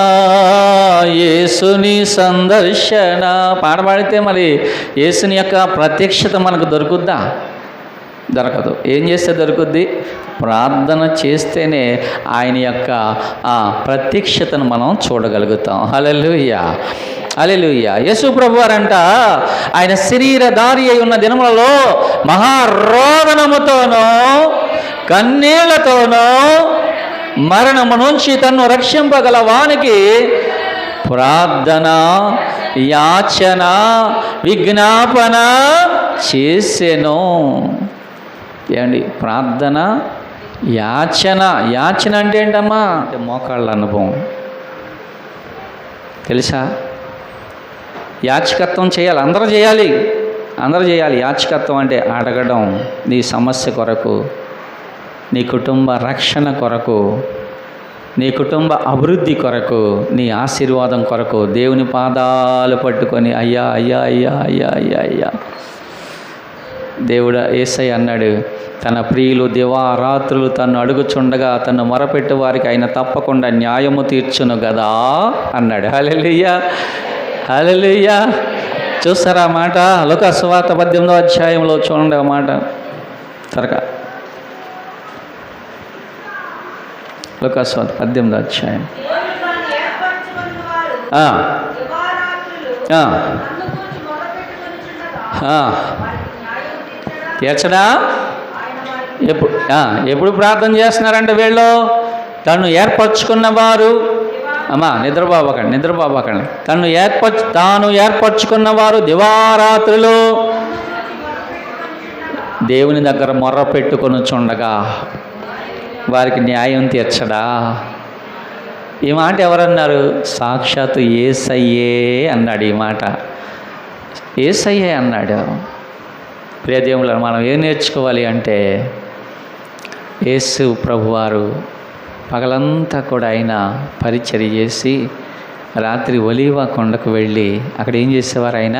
యేసుని సందర్శన పాట పాడితే మరి యేసుని యొక్క ప్రత్యక్షత మనకు దొరుకుద్దా? దొరకదు. ఏం చేస్తే దొరుకుద్ది? ప్రార్థన చేస్తేనే ఆయన యొక్క ఆ ప్రత్యక్షతను మనం చూడగలుగుతాం. హల్లెలూయా, హల్లెలూయా. యేసు ప్రభు వారంట ఆయన శరీరధారి అయి ఉన్న దినములలో మహారోదనముతోనూ కన్నీళ్లతోనూ మరణము నుంచి తన్ను రక్షింపగల వానికి ప్రార్థన, యాచన, విజ్ఞాపన చేసెను. ఏమండి? ప్రార్థన, యాచన. యాచన అంటే ఏంటమ్మా? అంటే మోకాళ్ళ అనుభవం. తెలుసా? యాచకత్వం చేయాలి, అందరూ చేయాలి. యాచకత్వం అంటే అడగడం, నీ సమస్య కొరకు, నీ కుటుంబ రక్షణ కొరకు, నీ కుటుంబ అభివృద్ధి కొరకు, నీ ఆశీర్వాదం కొరకు దేవుని పాదాలు పట్టుకొని అయ్యా అయ్యా అయ్యా అయ్యా అయ్యా అయ్యా. దేవుడు యేసయ్య అన్నాడు, తన ప్రియులు దివారాత్రులు తను అడుగుచుండగా తను మొరపెట్టు వారికి ఆయన తప్పకుండా న్యాయము తీర్చును కదా అన్నాడు. హల్లెలూయా, హల్లెలూయా. చూస్తారా ఆ మాట? లూకా సువార్త 18వ అధ్యాయంలో చూడండి ఆ మాట త్వరగా. లూకా సువార్త 18వ అధ్యాయం. తీర్చడా? ఎప్పుడు ప్రార్థన చేస్తున్నారంటే వీళ్ళు తను ఏర్పరచుకున్నవారు. అమ్మా నిద్రపోకండి. తాను ఏర్పరచుకున్నవారు దివారాత్రులు దేవుని దగ్గర మొర్ర పెట్టుకొని చుండగా వారికి న్యాయం తీర్చడా? ఈ మాట ఎవరన్నారు? సాక్షాత్తు యేసయ్యే అన్నాడు. ఈ మాట యేసయ్యే అన్నాడు. ప్రియదేవులను మనం ఏం నేర్చుకోవాలి అంటే, యేసు ప్రభువారు పగలంతా కూడా ఆయన పరిచర్య చేసి రాత్రి ఒలీవ కొండకు వెళ్ళి అక్కడ ఏం చేసేవారు? ఆయన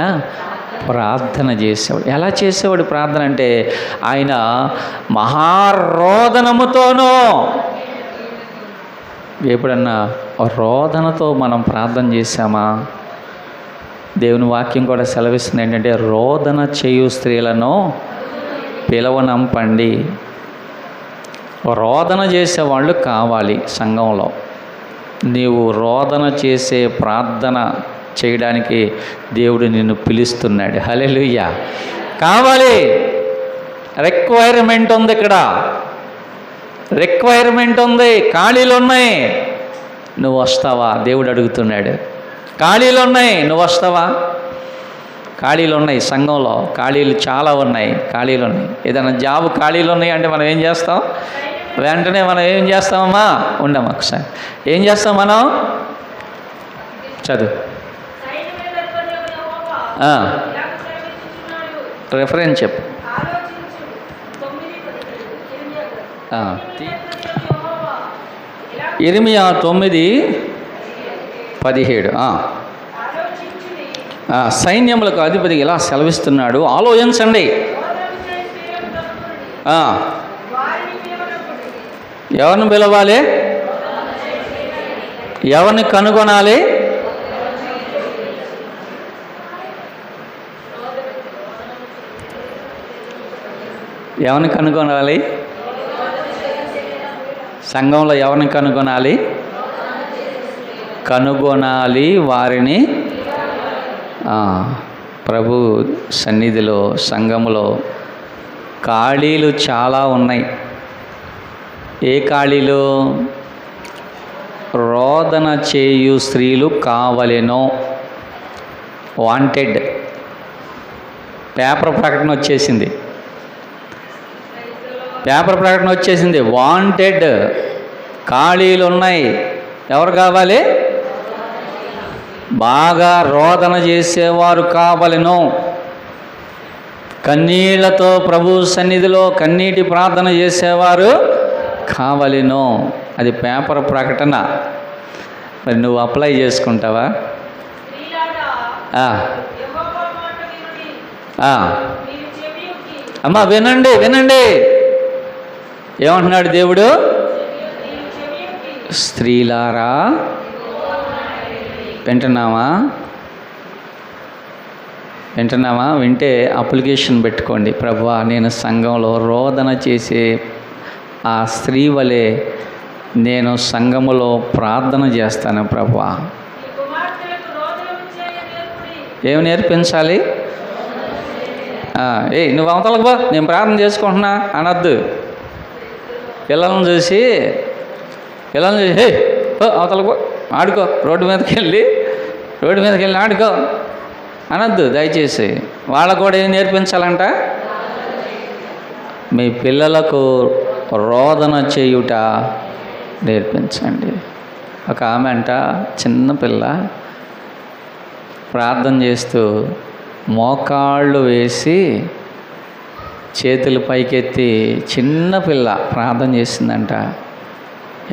ప్రార్థన చేసేవాడు. ఎలా చేసేవాడు ప్రార్థన అంటే ఆయన మహారోదనముతోనూ. ఎప్పుడన్నా రోదనతో మనం ప్రార్థన చేశామా? దేవుని వాక్యం కూడా సెలవిస్తుంది ఏంటంటే, రోదన చేయు స్త్రీలను పిలవనంపండి. రోదన చేసేవాళ్ళు కావాలి సంఘంలో. నీవు రోదన చేసే ప్రార్థన చేయడానికి దేవుడు నిన్ను పిలుస్తున్నాడు. హల్లెలూయా. కావాలి. రిక్వైర్మెంట్ ఉంది, ఇక్కడ రిక్వైర్మెంట్ ఉంది. ఖాళీలు ఉన్నాయి, నువ్వు వస్తావా? దేవుడు అడుగుతున్నాడు. ఖాళీలు ఉన్నాయి, నువ్వు వస్తావా? ఖాళీలు ఉన్నాయి సంఘంలో, ఖాళీలు చాలా ఉన్నాయి. ఖాళీలు ఉన్నాయి. ఏదైనా జాబ్ ఖాళీలు ఉన్నాయి అంటే మనం ఏం చేస్తాం? వెంటనే మనం ఏం చేస్తామమ్మా? ఉండమ్మా ఒకసారి. ఏం చేస్తాం మనం? చదువు. రెఫరెన్స్ చెప్పు. ఇర్మియా 9:17. సైన్యములకు అధిపతి ఇలా సెలవిస్తున్నాడు, ఆలోచించండి. ఎవరిని పిలవాలి? ఎవరిని కనుగొనాలి? ఎవరిని కనుగొనాలి? సంఘంలో ఎవరిని కనుగొనాలి? కనుగొనాలి వారిని. ప్రభు సన్నిధిలో సంఘములో ఖాళీలు చాలా ఉన్నాయి. ఏ ఖాళీలు? రోదన చేయు స్త్రీలు కావలెనో. వాంటెడ్. పేపర్ ప్రకటన వచ్చేసింది. వాంటెడ్. ఖాళీలు ఉన్నాయి. ఎవరు కావాలి? బాగా రోదన చేసేవారు కావలెను. కన్నీళ్లతో ప్రభు సన్నిధిలో కన్నీటి ప్రార్థన చేసేవారు కావలెను. అది పేపర్ ప్రకటన. మరి నువ్వు అప్లై చేసుకుంటావా? అమ్మా వినండి, వినండి. ఏమంటున్నాడు దేవుడు? స్త్రీలారా, వింటున్నావా? వింటే అప్లికేషన్ పెట్టుకోండి. ప్రభువా, నేను సంఘంలో రోదన చేసే ఆ స్త్రీ వలె నేను సంఘములో ప్రార్థన చేస్తాను ప్రభువా. ఏమి నేర్పించాలి? నువ్వు అవతలకు బా, నేను ప్రార్థన చేసుకుంటున్నా అనొద్దు. పిల్లలను చూసి హే అవతలకు ఆడుకో, రోడ్డు మీదకి వెళ్ళి ఆడుకో అనొద్దు దయచేసి. వాళ్ళకు కూడా ఏం నేర్పించాలంట? మీ పిల్లలకు రోదన చేయుట నేర్పించండి. ఒక ఆమె అంట, చిన్నపిల్ల ప్రార్థన చేస్తూ మోకాళ్ళు వేసి చేతులు పైకెత్తి చిన్నపిల్ల ప్రార్థన చేసిందంట.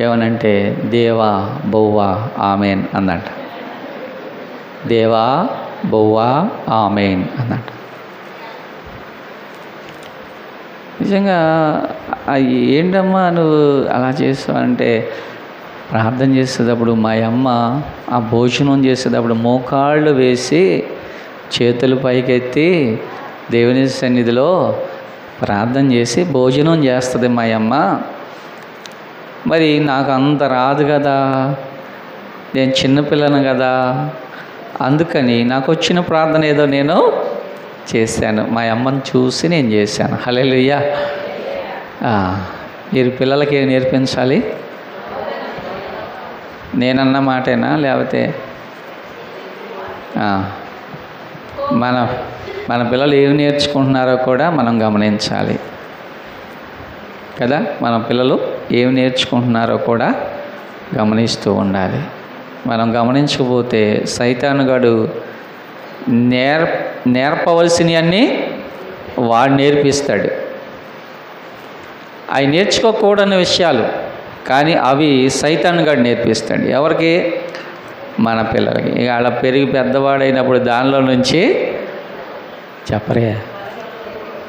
ఏమనంటే, దేవా బొవ్వా ఆమెన్ అందంట. దేవా బొవ్వా ఆమెన్ అందంట. నిజంగా ఏంటమ్మా నువ్వు అలా చేస్తావు అంటే, ప్రార్థన చేసేటప్పుడు మా అమ్మ ఆ భోజనం చేసేటప్పుడు మోకాళ్ళు వేసి చేతులు పైకెత్తి దేవుని సన్నిధిలో ప్రార్థన చేసి భోజనం చేస్తుంది మా అమ్మ. మరి నాకు అంత రాదు కదా, నేను చిన్నపిల్లను కదా, అందుకని నాకు వచ్చిన ప్రార్థన ఏదో నేను చేశాను. మా అమ్మని చూసి నేను చేశాను. హల్లెలూయా. మీరు పిల్లలకి ఏం నేర్పించాలి? నేనన్న మాటేనా? లేకపోతే మన పిల్లలు ఏమి నేర్చుకుంటున్నారో కూడా మనం గమనించాలి కదా. మన పిల్లలు ఏమి నేర్చుకుంటున్నారో కూడా గమనిస్తూ ఉండాలి. మనం గమనించకపోతే సైతానుగాడు నేర్పవలసినవన్నీ వాడు నేర్పిస్తాడు. అవి నేర్చుకోకూడని విషయాలు, కానీ అవి సైతానుగాడు నేర్పిస్తాడు. ఎవరికి? మన పిల్లలకి. ఇక అలా పెరిగి పెద్దవాడైనప్పుడు దానిలో నుంచి చెప్పరే.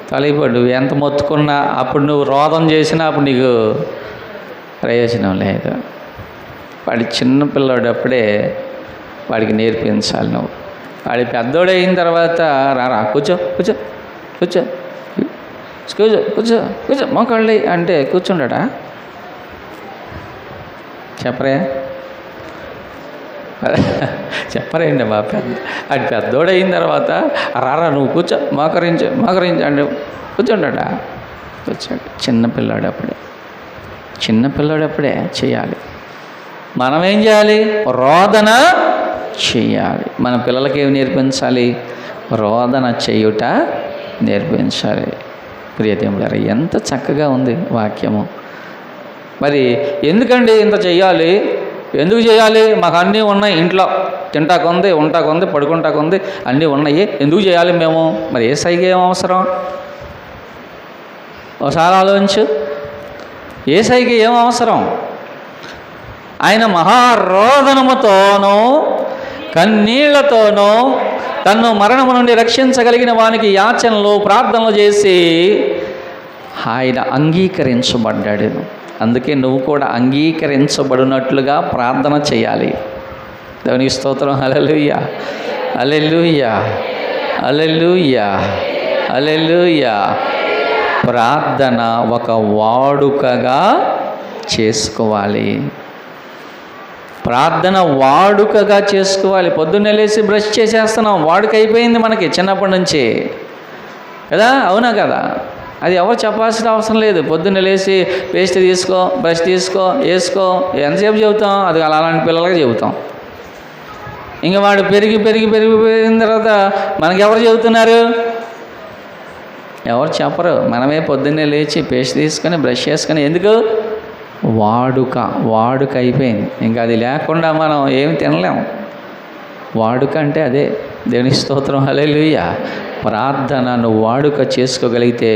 తొలగిపోయి నువ్వు ఎంత మొత్తుకున్నా, అప్పుడు నువ్వు రోదన చేసినా అప్పుడు నీకు ప్రయోజనం లేదు. వాడి చిన్న పిల్లాడు అప్పుడే వాడికి నేర్పించాలి నువ్వు. వాడి పెద్దోడైన తర్వాత రా కూర్చో కూర్చో కూర్చో కూర్చో కూర్చో కూర్చో మోకాళ్ళి అంటే కూర్చుండడా? చెప్పరే చెప్పరేండి మా అది పెద్దోడైన తర్వాత రారా నువ్వు కూర్చో మోకరించు అంటే కూర్చుండడా? కూర్చోడు. చిన్నపిల్లాడప్పుడే చేయాలి. మనం ఏం చేయాలి? రోదన చేయాలి. మన పిల్లలకి ఏమి నేర్పించాలి? రోదన చేయుట నేర్పించాలి. ప్రియదేవులారా, ఎంత చక్కగా ఉంది వాక్యము. మరి ఎందుకండి ఇంత చెయ్యాలి? ఎందుకు చేయాలి? మాకు అన్నీ ఉన్నాయి, ఇంట్లో తింటాకుంది, ఉంటాకుంది, పడుకుంటాకుంది, అన్నీ ఉన్నాయి, ఎందుకు చేయాలి మేము? మరి యేసయ్యకి ఏం అవసరం? ఒకసారి ఆలోచించు. యేసయ్యకి ఏం అవసరం? ఆయన మహారోదనముతోనూ కన్నీళ్లతోనూ తన్ను మరణము నుండి రక్షించగలిగిన వానికి యాచనలు ప్రార్థనలు చేసి ఆయన అంగీకరించబడ్డాడు. అందుకే నువ్వు కూడా అంగీకరించబడినట్లుగా ప్రార్థన చేయాలి. దేవునికి స్తోత్రం. హల్లెలూయా, హల్లెలూయా, హల్లెలూయా, హల్లెలూయా. ప్రార్థన ఒక వాడుకగా చేసుకోవాలి. ప్రార్థన వాడుకగా చేసుకోవాలి. పొద్దున్నే లేచి బ్రష్ చేసేస్తున్నాం, వాడుక అయిపోయింది మనకి చిన్నప్పటి నుంచి కదా, అవునా కదా? అది ఎవరు చెప్పాల్సిన అవసరం లేదు. పొద్దున్నే లేచి పేస్ట్ తీసుకో, బ్రష్ తీసుకో, వేసుకో, ఎంతసేపు చెబుతాం? అది అలాంటి పిల్లలకి చెబుతాం. ఇంకా వాడు పెరిగిన తర్వాత మనకి ఎవరు చెబుతున్నారు? ఎవరు చెప్పరు. మనమే పొద్దున్నే లేచి పేస్ట్ తీసుకొని బ్రష్ చేసుకొని, ఎందుకు? వాడుక అయిపోయింది. ఇంకా అది లేకుండా మనం ఏమి తినలేము. వాడుక అంటే అదే. దేవునికి స్తోత్రం. హల్లెలూయా. ప్రార్థనను వాడుక చేసుకోగలిగితే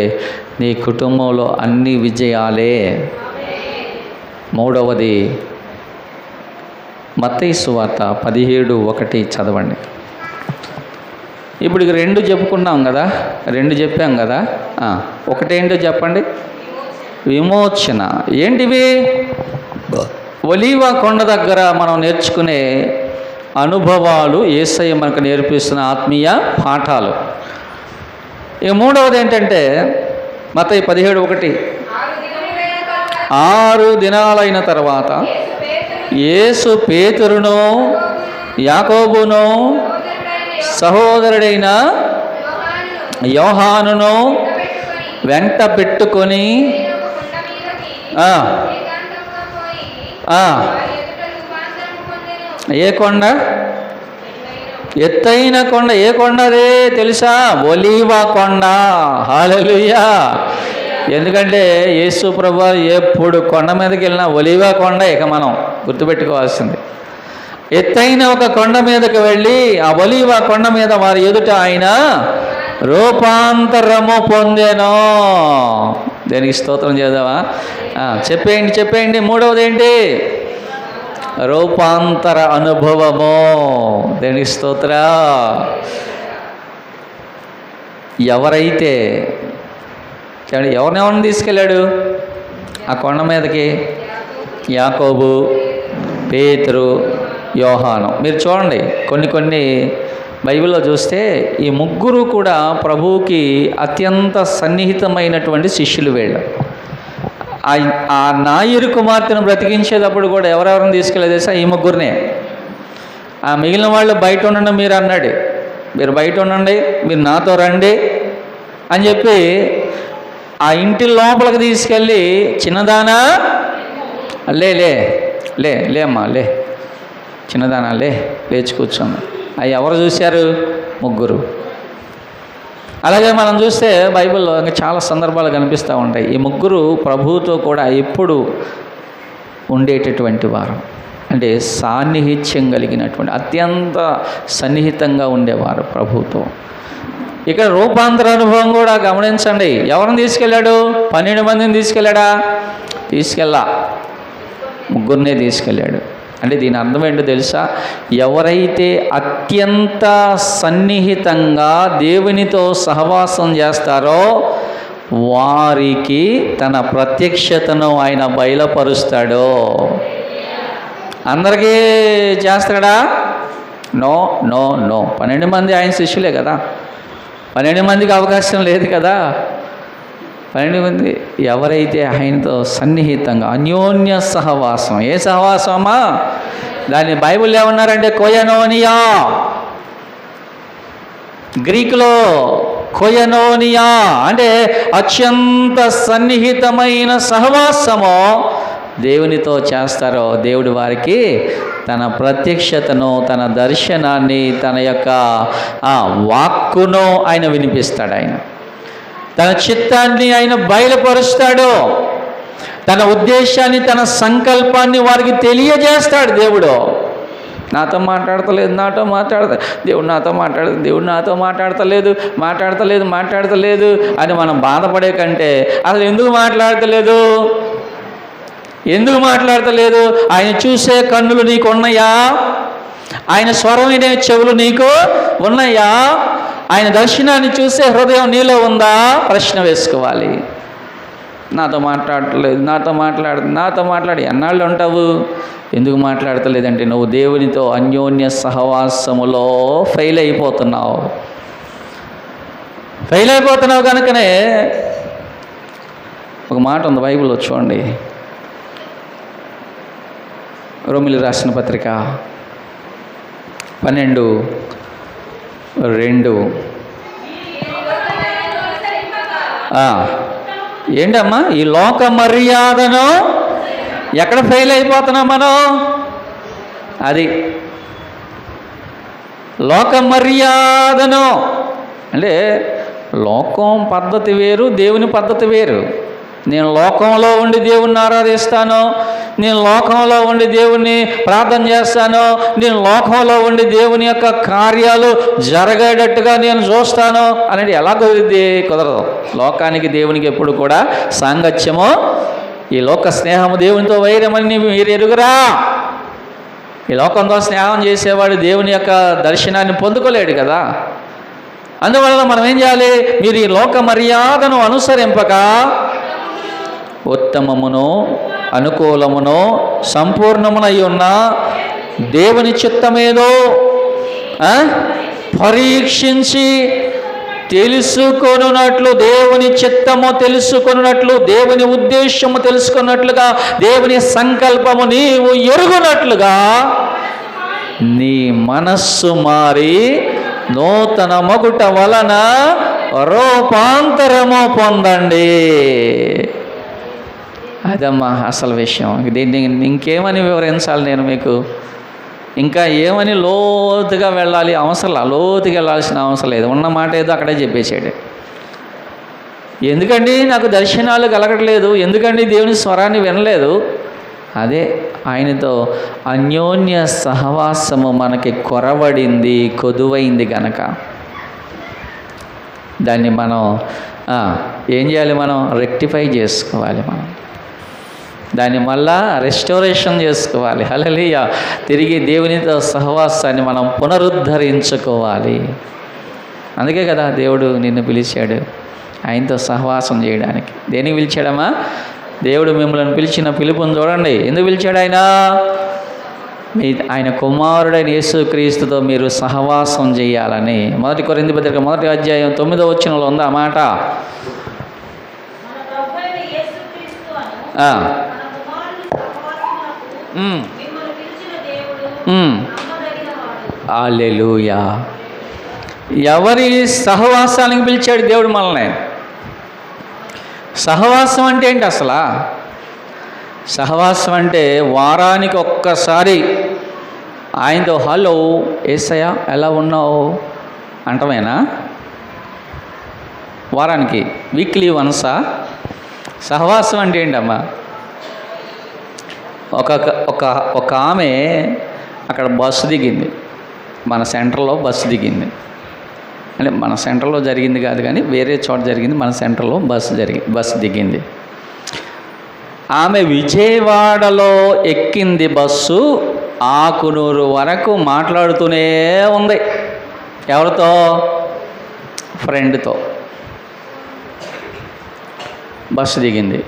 నీ కుటుంబంలో అన్ని విజయాలే. మూడవది మత్తయి సువార్త 17:1 చదవండి. ఇప్పుడు 2 చెప్పుకున్నాం కదా, 2 చెప్పాం కదా. ఒకటేంటో చెప్పండి. విమోచన. ఏంటివి? ఒలీవ కొండ దగ్గర మనం నేర్చుకునే అనుభవాలు, యేసయ్య మనకు నేర్పిస్తున్న ఆత్మీయ పాఠాలు. ఇక మూడవది ఏంటంటే మత్తయి 17:1, 6 దినాలైన తర్వాత యేసు పేతురును యాకోబును సహోదరుడైన యోహానును వెంట పెట్టుకొని ఏ కొండ? ఎత్తైన కొండ. ఏ కొండ అదే తెలుసా? ఒలీవ కొండ. హల్లెలూయా. ఎందుకంటే యేసు ప్రభువు ఎప్పుడు కొండ మీదకి వెళ్ళినా ఒలీవ కొండ ఇక మనం గుర్తుపెట్టుకోవాల్సింది. ఎత్తైన ఒక కొండ మీదకి వెళ్ళి ఆ ఒలీవ కొండ మీద వారి ఎదుట ఆయన రూపాంతరము పొందెను. దేనికి స్తోత్రం చేద్దామా? చెప్పేయండి. మూడవది ఏంటి? రూపాంతర అనుభవము. దేనికి స్తోత్ర. ఎవరైతే ఎవరినెవరిని తీసుకెళ్ళాడు ఆ కొండ మీదకి? యాకోబు, పేతురు, యోహాను. మీరు చూడండి, కొన్ని బైబిల్లో చూస్తే ఈ ముగ్గురు కూడా ప్రభువుకి అత్యంత సన్నిహితమైనటువంటి శిష్యులు. వీళ్ళు ఆ నాయరు కుమార్తెను బ్రతికించేటప్పుడు కూడా ఎవరెవరిని తీసుకెళ్ళేది తెలుసా? ఈ ముగ్గురినే. ఆ మిగిలిన వాళ్ళు బయట ఉండండి మీరు అన్నాడు. మీరు బయట ఉండండి, మీరు నాతో రండి అని చెప్పి ఆ ఇంటి లోపలికి తీసుకెళ్ళి, చిన్నదానా లేమ్మా లే, చిన్నదానా లేచి కూర్చోండి. అవి ఎవరు చూశారు? ముగ్గురు. అలాగే మనం చూస్తే బైబిల్లో ఇంకా చాలా సందర్భాలు కనిపిస్తూ ఉంటాయి. ఈ ముగ్గురు ప్రభువుతో కూడా ఎప్పుడు ఉండేటటువంటి వారు, అంటే సాన్నిహిత్యం కలిగినటువంటి, అత్యంత సన్నిహితంగా ఉండేవారు ప్రభువుతో. ఇక్కడ రూపాంతర అనుభవం కూడా గమనించండి. ఎవరిని తీసుకెళ్ళాడు? 12 మందిని తీసుకెళ్ళాడా? తీసుకెళ్ళా, ముగ్గురినే తీసుకెళ్ళాడు. అంటే దీని అర్థం ఏంటో తెలుసా? ఎవరైతే అత్యంత సన్నిహితంగా దేవునితో సహవాసం చేస్తారో వారికి తన ప్రత్యక్షతను ఆయన బయలుపరుస్తాడు. అందరికీ చేస్తాడా? No no no. 12 మంది ఆయన శిష్యులే కదా, 12 మందికి అవకాశం లేదు కదా. 12 మంది ఎవరైతే ఆయనతో సన్నిహితంగా అన్యోన్య సహవాసం. ఏ సహవాసమా? దాన్ని బైబిల్ ఏమన్నారంటే కొయనోనియా, గ్రీకులో కొయనోనియా అంటే అత్యంత సన్నిహితమైన సహవాసము దేవునితో చేస్తారో దేవుడు వారికి తన ప్రత్యక్షతను, తన దర్శనాన్ని, తన యొక్క వాక్కును ఆయన వినిపిస్తాడు. ఆయన తన చిత్తాన్ని ఆయన బయలుపరుస్తాడు. తన ఉద్దేశాన్ని, తన సంకల్పాన్ని వారికి తెలియజేస్తాడు. దేవుడు నాతో మాట్లాడతలేదు, దేవుడు నాతో మాట్లాడతలేదు అని మనం బాధపడే కంటే అసలు ఎందుకు మాట్లాడతలేదు? ఆయన చూసే కన్నులు నీకు ఉన్నాయా? ఆయన స్వరం వినే చెవులు నీకు ఉన్నాయా? ఆయన దర్శనాన్ని చూసే హృదయం నీలో ఉందా? ప్రశ్న వేసుకోవాలి. నాతో మాట్లాడి ఎన్నాళ్ళు ఉంటావు? ఎందుకు మాట్లాడతలేదంటే నువ్వు దేవునితో అన్యోన్య సహవాసములో ఫెయిల్ అయిపోతున్నావు కనుకనే ఒక మాట ఉంది బైబిల్లో, చూడండి. రోమిలి రాసిన పత్రిక 12:2. ఏంటమ్మా? ఈ లోక మర్యాదను ఎక్కడ ఫెయిల్ అయిపోతున్నాం మనం? అది లోక మర్యాదను అంటే లోకం పద్ధతి వేరు, దేవుని పద్ధతి వేరు. నేను లోకంలో ఉండి దేవుణ్ణి ఆరాధిస్తాను, నేను లోకంలో ఉండి దేవుణ్ణి ప్రార్థన చేస్తాను, నేను లోకంలో ఉండి దేవుని యొక్క కార్యాలు జరగేటట్టుగా నేను చూస్తాను అనేది ఎలా కుదరదు. లోకానికి దేవునికి ఎప్పుడు కూడా సాంగత్యము, ఈ లోక స్నేహము దేవునితో వైరమని మీరు ఎరుగురా. ఈ లోకంతో స్నేహం చేసేవాడు దేవుని యొక్క దర్శనాన్ని పొందుకోలేడు కదా. అందువల్ల మనం ఏం చేయాలి? మీరు ఈ లోక మర్యాదను అనుసరింపక ఉత్తమమును అనుకూలమును సంపూర్ణమునై ఉన్న దేవుని చిత్తమేదో పరీక్షించి తెలుసుకొనున్నట్లు, దేవుని చిత్తము తెలుసుకొనున్నట్లు, దేవుని ఉద్దేశము తెలుసుకున్నట్లుగా, దేవుని సంకల్పము నీవు ఎరుగునట్లుగా నీ మనస్సు మారి నూతన మగుట వలన రూపాంతరము పొందండి. అదమ్మా అసలు విషయం. దీన్ని ఇంకేమని వివరించాలి నేను మీకు? ఇంకా ఏమని లోతుగా వెళ్ళాలి లోతుగా వెళ్ళాల్సిన అవసరం లేదు. ఉన్న మాట ఏదో అక్కడే చెప్పేసాడు. ఎందుకండి నాకు దర్శనాలు కలగట్లేదు, ఎందుకండి దేవుని స్వరాన్ని వినలేదు? అదే ఆయనతో అన్యోన్య సహవాసము మనకి కొరవడింది, కొదువైంది గనక దాన్ని మనం ఏం చేయాలి? మనం రెక్టిఫై చేసుకోవాలి. మనం దాన్ని మళ్ళా రెస్టోరేషన్ చేసుకోవాలి. హల్లెలూయా. తిరిగి దేవునితో సహవాసాన్ని మనం పునరుద్ధరించుకోవాలి. అందుకే కదా దేవుడు నిన్ను పిలిచాడు ఆయనతో సహవాసం చేయడానికి. దేనికి పిలిచాడమ్మా? దేవుడు మిమ్మల్ని పిలిచిన పిలుపుని చూడండి. ఎందుకు పిలిచాడు ఆయన? ఆయన కుమారుడైన యేసుక్రీస్తుతో మీరు సహవాసం చేయాలని. 1 కొరింథీ పత్రిక 1వ అధ్యాయం 9వ వచనంలో ఉంది ఆ మాట. హల్లెలూయా. ఎవరి సహవాసానికి పిలిచాడు దేవుడు మనల్ని? సహవాసం అంటే ఏంటి అసలు? సహవాసం అంటే వారానికి ఒక్కసారి ఆయనతో హలో యేసయ్యా ఎలా ఉన్నావు అంటమేనా? వారానికి వీక్లీ వన్సా? సహవాసం అంటే ఏంటమ్మా? ఒక ఆమె అక్కడ బస్సు దిగింది, మన సెంటర్లో బస్సు దిగింది. అంటే మన సెంటర్లో జరిగింది కాదు కానీ వేరే చోట జరిగింది. మన సెంటర్లో బస్సు దిగింది. ఆమె విజయవాడలో ఎక్కింది బస్సు. ఆకునూరు వరకు మాట్లాడుతూనే ఉంది. ఎవరితో? ఫ్రెండ్తో. బస్సు దిగింది.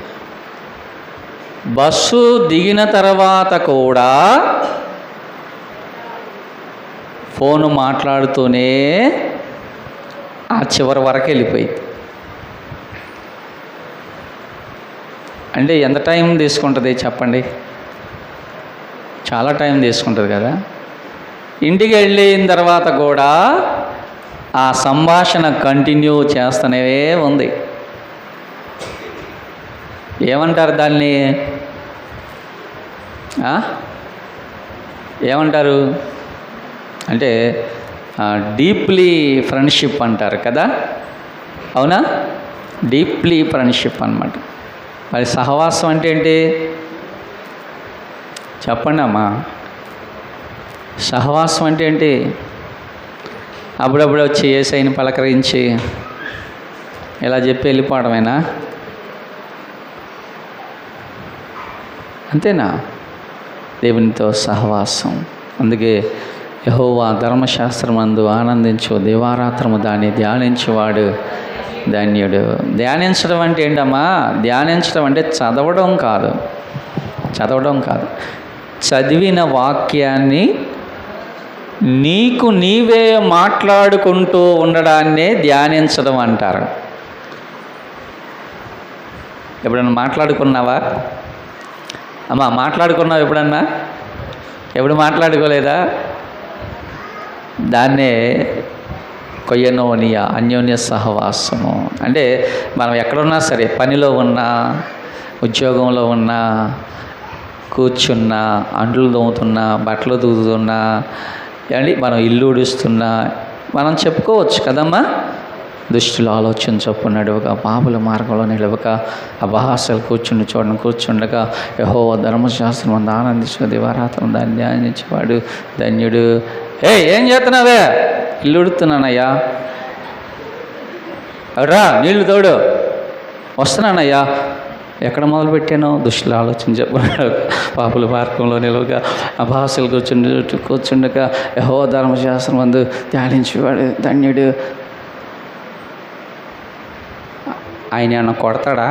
బస్సు దిగిన తర్వాత కూడా ఫోను మాట్లాడుతూనే ఆ చివరి వరకు వెళ్ళిపోయింది. అంటే ఎంత టైం తీసుకుంటుంది చెప్పండి? చాలా టైం తీసుకుంటుంది కదా. ఇంటికి వెళ్ళిన తర్వాత కూడా ఆ సంభాషణ కంటిన్యూ చేస్తూనే ఉంది. ఏమంటారు దాన్ని? ఏమంటారు అంటే డీప్లీ ఫ్రెండ్షిప్ అంటారు కదా, అవునా? డీప్లీ ఫ్రెండ్షిప్ అన్నమాట. మరి సహవాసం అంటే ఏంటి చెప్పండి అమ్మా? సహవాసం అంటే ఏంటి? అప్పుడప్పుడు వచ్చి యేసయ్యని పలకరించి ఇలా చెప్పి వెళ్ళిపోవడమేనా? అంతేనా? దేవునితో సహవాసం. అందుకే యెహోవా ధర్మశాస్త్రమందు ఆనందించు, దివారాత్రము దాన్ని ధ్యానించువాడు ధన్యుడు. ధ్యానించడం అంటే ఏంటమ్మా? ధ్యానించడం అంటే చదవడం కాదు. చదివిన వాక్యాన్ని నీకు నీవే మాట్లాడుకుంటూ ఉండడాన్నే ధ్యానించడం అంటారు. ఎప్పుడన్నా మాట్లాడుకున్నావా అమ్మా? మాట్లాడుకున్నావు ఎప్పుడన్నా? ఎప్పుడు మాట్లాడుకోలేదా? దాన్నే కొయనోనియా, అన్యోన్య సహవాసము. అంటే మనం ఎక్కడున్నా సరే, పనిలో ఉన్నా, ఉద్యోగంలో ఉన్నా, కూర్చున్నా, అంట్లు తోముతున్నా, బట్టలు తూగుతున్నా, అండి మనం ఇల్లు ఊడుస్తున్నా మనం చెప్పుకోవచ్చు కదమ్మా. దుష్టుల ఆలోచన చొప్పున నడవక, పాపుల మార్గంలో నిలవక, అపహాస్యాలు కూర్చుండగా యెహోవా ధర్మశాస్త్రం అందు ఆనందించు, దివారాత్రం దాన్ని ధ్యానించేవాడు ధన్యుడు. ఏం చేస్తున్నావే? ఇల్లు ఉడుతున్నానయ్యా. రా నీళ్లు తోడు. వస్తున్నానయ్యా. ఎక్కడ మొదలు పెట్టాను? దుష్టుల ఆలోచన చెప్పాడు, పాపుల మార్గంలో నిలవగా, అపహాస్యాలు కూర్చుండగా యెహోవా ధర్మశాస్త్రం అందు ధ్యానించేవాడు ధన్యుడు. ఆయన ఏమన్నా కొడతాడా?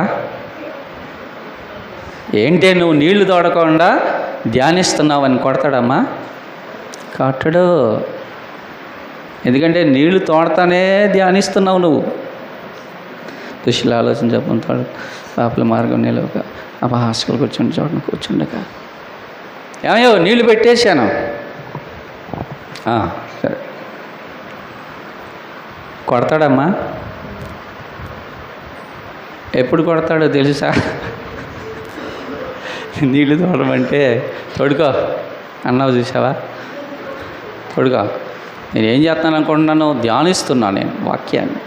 ఏంటే నువ్వు నీళ్లు తోడకుండా ధ్యానిస్తున్నావు అని కొడతాడమ్మా? కొట్టడు. ఎందుకంటే నీళ్లు తోడతానే ధ్యానిస్తున్నావు నువ్వు. దుష్టుల ఆలోచన చెప్పుతాడు, పాపుల మార్గం నిలవక, అపహాస్యాలు కూర్చుండక. ఏమయ్యో నీళ్లు పెట్టేశాను. సరే. కొడతాడమ్మా? ఎప్పుడు కొడతాడో తెలుసా? నీళ్ళు తోడమంటే తోడుకో అన్నావు చూసావా? తోడుకో. నేనేం చేస్తాను అనుకుంటున్నాను? ధ్యానిస్తున్నాను. నేను వాక్యాన్ని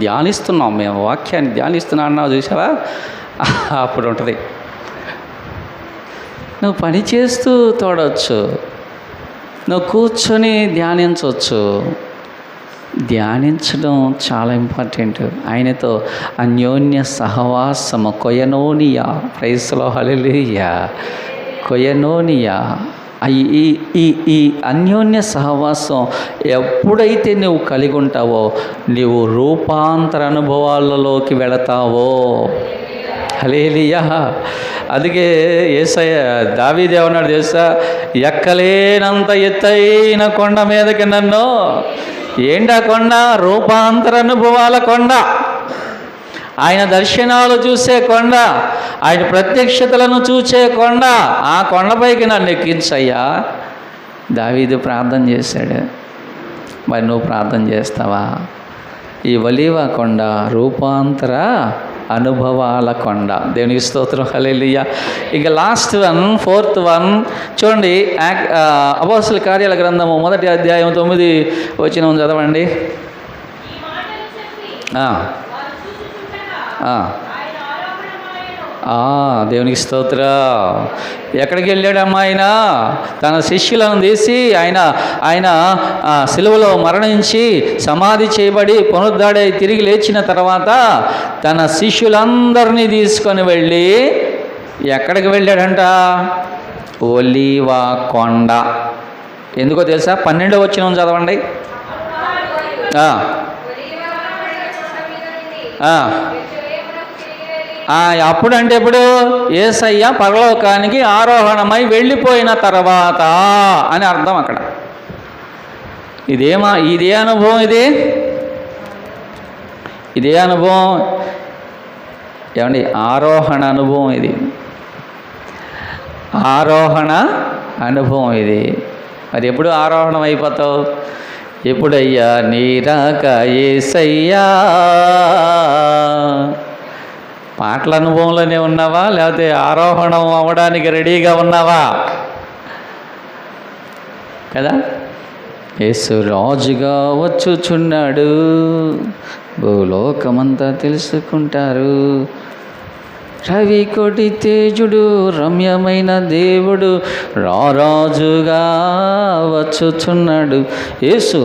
ధ్యానిస్తున్నాం, మేము వాక్యాన్ని ధ్యానిస్తున్నా అన్నావు చూసావా? అప్పుడు ఉంటుంది. నువ్వు పని చేస్తూ తోడవచ్చు, నువ్వు కూర్చొని ధ్యానించవచ్చు. ధ్యానించడం చాలా ఇంపార్టెంట్. ఆయనతో అన్యోన్య సహవాసము, కొయనోనియా. ప్రైజ్లో హల్లెలూయా. కొయనోనియా. ఈ అన్యోన్య సహవాసం ఎప్పుడైతే నువ్వు కలిగి ఉంటావో నీవు రూపాంతర అనుభవాలలోకి వెళతావో. హల్లెలూయా. అందుకే యేసయ్య దావీదు ఏమన్నాడు తెలుసా? ఎక్కలేనంత ఎత్తైన కొండ మీదకి నన్ను. ఏంటా కొండ? రూపాంతర అనుభవాల కొండ. ఆయన దర్శనాలు చూసే కొండ, ఆయన ప్రత్యక్షతలను చూసే కొండ. ఆ కొండపైకి నన్ను ఎక్కించయ్యా. దావీదు ప్రార్థన చేశాడు. మరి నువ్వు ప్రార్థన చేస్తావా? ఈ ఒలీవ కొండ రూపాంతర అనుభవాల కొండ. దేవునికి స్తోత్రం. హల్లెలూయా. ఇక లాస్ట్ వన్, ఫోర్త్ వన్ చూడండి. అపోస్తలుల కార్యాల గ్రంథము 1వ అధ్యాయం 9వ వచనం చదవండి. దేవునికి స్తోత్రం. ఎక్కడికి వెళ్ళాడమ్మా? ఆయన తన శిష్యులను తీసి ఆయన సిలువలో మరణించి సమాధి చేయబడి పునరుద్ధరణై తిరిగి లేచిన తర్వాత తన శిష్యులందరినీ తీసుకొని వెళ్ళి ఎక్కడికి వెళ్ళాడంట? ఒలీవ కొండ. ఎందుకో తెలుసా? 12వ వచనం చదవండి. ఆ, ఆ. అప్పుడు అంటే ఇప్పుడు యేసయ్య పరలోకానికి ఆరోహణమై వెళ్ళిపోయిన తర్వాత అని అర్థం అక్కడ. ఇదే అనుభవం, ఇదే అనుభవం ఏమండి? ఆరోహణ అనుభవం ఇది, ఆరోహణ అనుభవం ఇది. మరి ఎప్పుడు ఆరోహణం అయిపోతావు? ఎప్పుడయ్యా? నీరాక యేసయ్యా. పాటల అనుభవంలోనే ఉన్నావా, లేకపోతే ఆరోహణం అవ్వడానికి రెడీగా ఉన్నావా? కదా, యేసు రాజుగా వచ్చుచున్నాడు, భూలోకమంతా తెలుసుకుంటారు. రవి కోటి తేజుడు, రమ్యమైన దేవుడు, రారాజుగా వచ్చుచున్నాడు. యేసు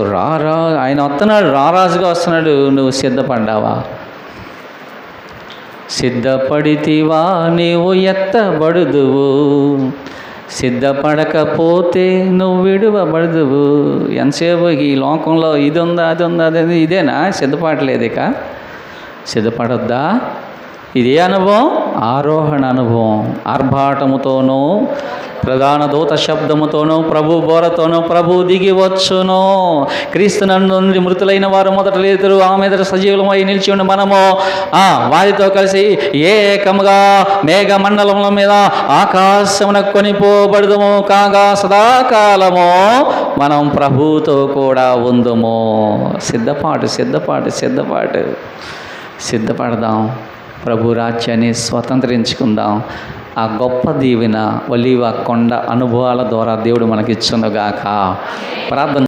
ఆయన వస్తున్నాడు, రారాజుగా వస్తున్నాడు. నువ్వు సిద్ధపడ్డావా? సిద్ధపడితివా? నీవు ఎత్తబడుదువు, సిద్ధపడకపోతే నువ్వు విడువబడుదువు. ఎంతసేపు ఈ లోకంలో ఇది ఉందా, అది ఉందా, అది ఇదేనా? సిద్ధపడలేదు, ఇక సిద్ధపడొద్దా? ఇదే అనుభవం, ఆరోహణ అనుభవం. ఆర్భాటముతోనూ, ప్రధాన దూత శబ్దముతోనూ, ప్రభు బోరతోనూ ప్రభు దిగి వచ్చును. క్రీస్తు నందు మృతులైన వారు మొదట లేతురు, ఆమె ఎదుట సజీవులమై నిలిచి ఉండి మనము వారితో కలిసి ఏకముగా మేఘ మండలముల మీద ఆకాశమునకు కొనిపోబడుదుము. కాగా సదాకాలము మనం ప్రభువుతో కూడా ఉందుము. సిద్ధపడదాం. ప్రభు రాజ్యాన్ని స్వతంత్రించుకుందాం. ఆ గొప్ప దీవెన ఒలీవ కొండ అనుభవాల ద్వారా దేవుడు మనకిచ్చునుగాక. ప్రార్థన.